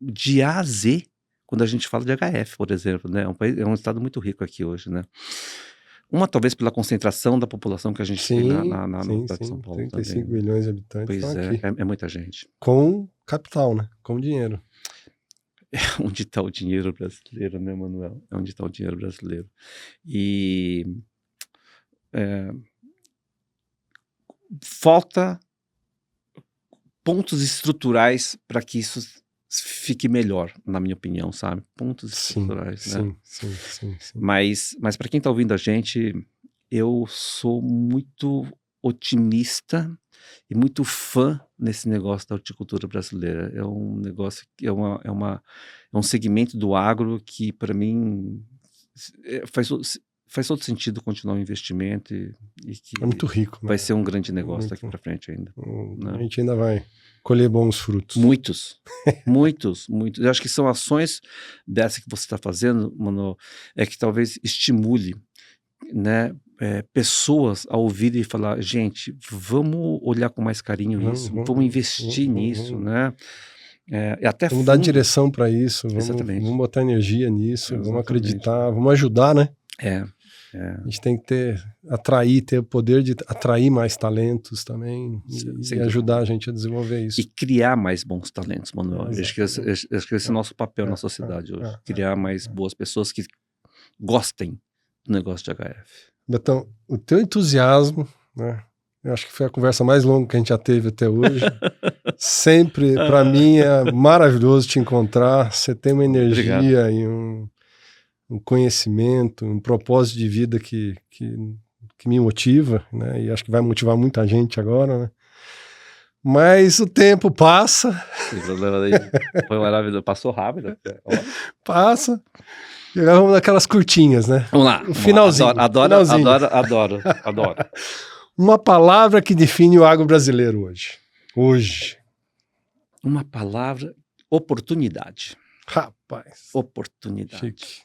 de A a Z, quando a gente fala de HF, por exemplo, né? É um estado muito rico aqui hoje, né? Talvez pela concentração da população que a gente tem no estado de São Paulo 35 também. milhões de habitantes. Pois é muita gente. Com capital, né? Com dinheiro. Onde está o dinheiro brasileiro, né, Manuel? É onde está o dinheiro brasileiro. E falta pontos estruturais para que isso fique melhor, na minha opinião, sabe? Pontos Sim, estruturais, né? sim. Mas para quem está ouvindo a gente, eu sou muito otimista e muito fã nesse negócio da horticultura brasileira. É um negócio que é um segmento do agro que, para mim, faz todo sentido continuar o investimento e É muito que rico, vai né? ser um grande negócio daqui Muito. para frente ainda. A Né? gente ainda vai colher bons frutos. Muitos. Eu acho que são ações dessa que você está fazendo, Mano, que talvez estimule, né, pessoas a ouvirem e falar, gente, vamos olhar com mais carinho isso, vamos investir nisso, né? E até Vamos dar fundos. direção para isso, Exatamente. vamos botar energia nisso, vamos Exatamente. acreditar, vamos ajudar, né? A gente tem que ter o poder de atrair mais talentos também e ajudar a gente a desenvolver isso. E criar mais bons talentos, Manuel. Acho que esse é o nosso papel na sociedade hoje. Criar mais boas pessoas que gostem do negócio de HF. Betão, o teu entusiasmo, né? Eu acho que foi a conversa mais longa que a gente já teve até hoje. Sempre, para mim, é maravilhoso te encontrar. Você tem uma energia Obrigado. e um conhecimento, um propósito de vida que me motiva, né? E acho que vai motivar muita gente agora, né? Mas o tempo passa. Foi maravilhoso. Passou rápido. Passa. E agora vamos daquelas curtinhas, né? Vamos lá. O finalzinho. Adoro. Uma palavra que define o agro brasileiro hoje. Uma palavra, oportunidade. Rapaz. Oportunidade. Chique.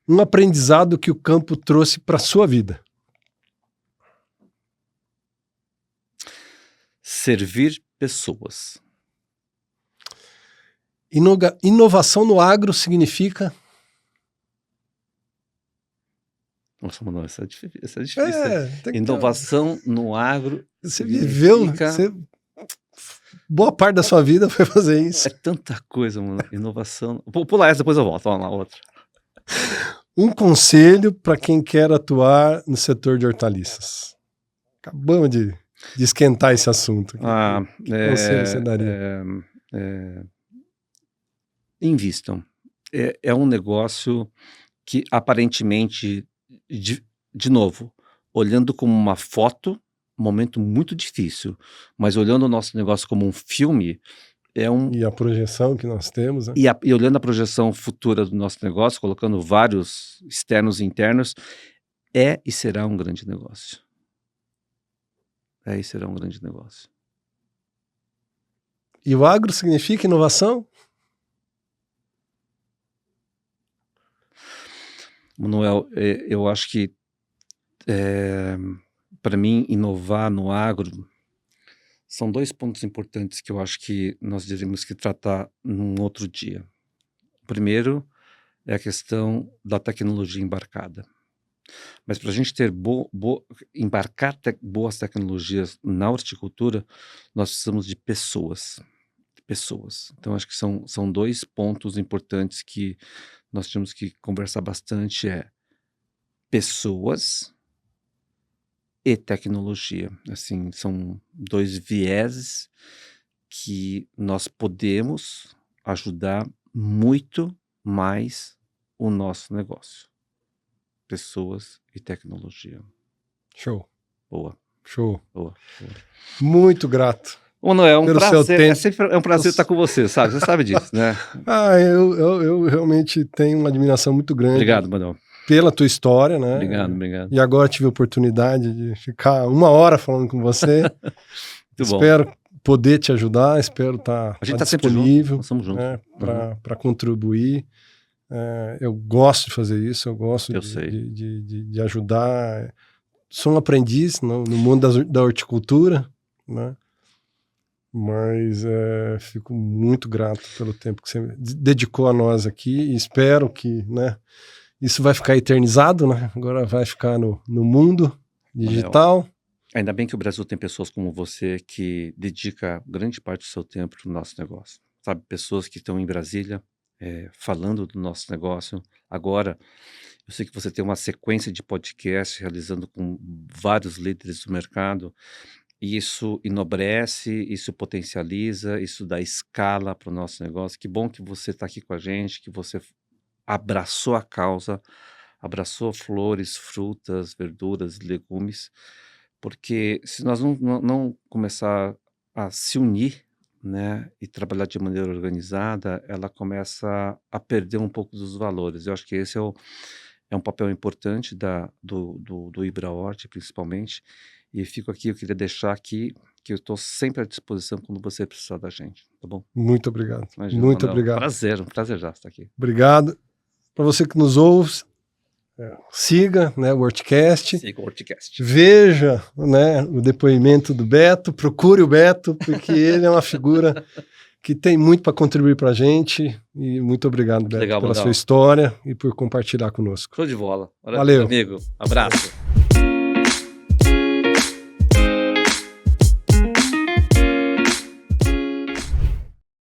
Um aprendizado que o campo trouxe para sua vida. Servir pessoas. Inovação no agro significa... Nossa, mano, essa é difícil. Inovação no agro. Você viveu... Boa parte da sua vida foi fazer isso. É tanta coisa, mano. Inovação... Pula essa, depois eu volto. Vamos lá, outra. Um conselho para quem quer atuar no setor de hortaliças. Acabamos de esquentar esse assunto. Que conselho você daria? Invistam. É um negócio que aparentemente, de novo, olhando como uma foto, um momento muito difícil, mas olhando o nosso negócio como um filme, E a projeção que nós temos, né? E olhando a projeção futura do nosso negócio, colocando vários externos e internos, e será um grande negócio. E será um grande negócio. E o agro significa inovação? Manuel, eu acho que, para mim, inovar no agro, são 2 pontos importantes que eu acho que nós teríamos que tratar num outro dia. O primeiro é a questão da tecnologia embarcada. Mas para a gente ter embarcar boas tecnologias na horticultura, nós precisamos de pessoas. Então, acho que são 2 pontos importantes que nós temos que conversar bastante, pessoas e tecnologia. Assim, são 2 vieses que nós podemos ajudar muito mais o nosso negócio. Pessoas e tecnologia. Show. Boa. Show. Boa. Muito grato. Manuel, é um prazer estar com você, sabe? Você sabe disso, né? Eu realmente tenho uma admiração muito grande. Obrigado, Manuel. Pela tua história, né? Obrigado. E agora tive a oportunidade de ficar 1 hora falando com você. Espero poder te ajudar, espero estar disponível. Nós somos juntos. Né, para contribuir. Eu gosto de fazer isso, eu gosto de ajudar. Sou um aprendiz no mundo da horticultura, né? Mas fico muito grato pelo tempo que você dedicou a nós aqui e espero que, né, isso vai ficar eternizado, né? Agora vai ficar no mundo digital. Ainda bem que o Brasil tem pessoas como você que dedica grande parte do seu tempo para o nosso negócio. Sabe, pessoas que estão em Brasília falando do nosso negócio. Agora, eu sei que você tem uma sequência de podcasts realizando com vários líderes do mercado. isso enobrece, isso potencializa, isso dá escala para o nosso negócio. Que bom que você está aqui com a gente, que você abraçou a causa, abraçou flores, frutas, verduras, legumes, porque se nós não começar a se unir, né, e trabalhar de maneira organizada, ela começa a perder um pouco dos valores. Eu acho que esse é um papel importante do IBRA-Hort, principalmente, e fico aqui, eu queria deixar aqui que eu estou sempre à disposição quando você precisar da gente, tá bom? Muito obrigado. Imagina, Muito Manuel, obrigado. um prazer já estar aqui. Obrigado. Para você que nos ouve, siga, né, o Hortcast. Siga o Hortcast. Veja, né, o depoimento do Beto, procure o Beto, porque ele é uma figura que tem muito para contribuir para a gente. E muito obrigado, Beto, legal, pela Manuel. sua história e por compartilhar conosco. Show de bola. Valeu. Amigo, abraço.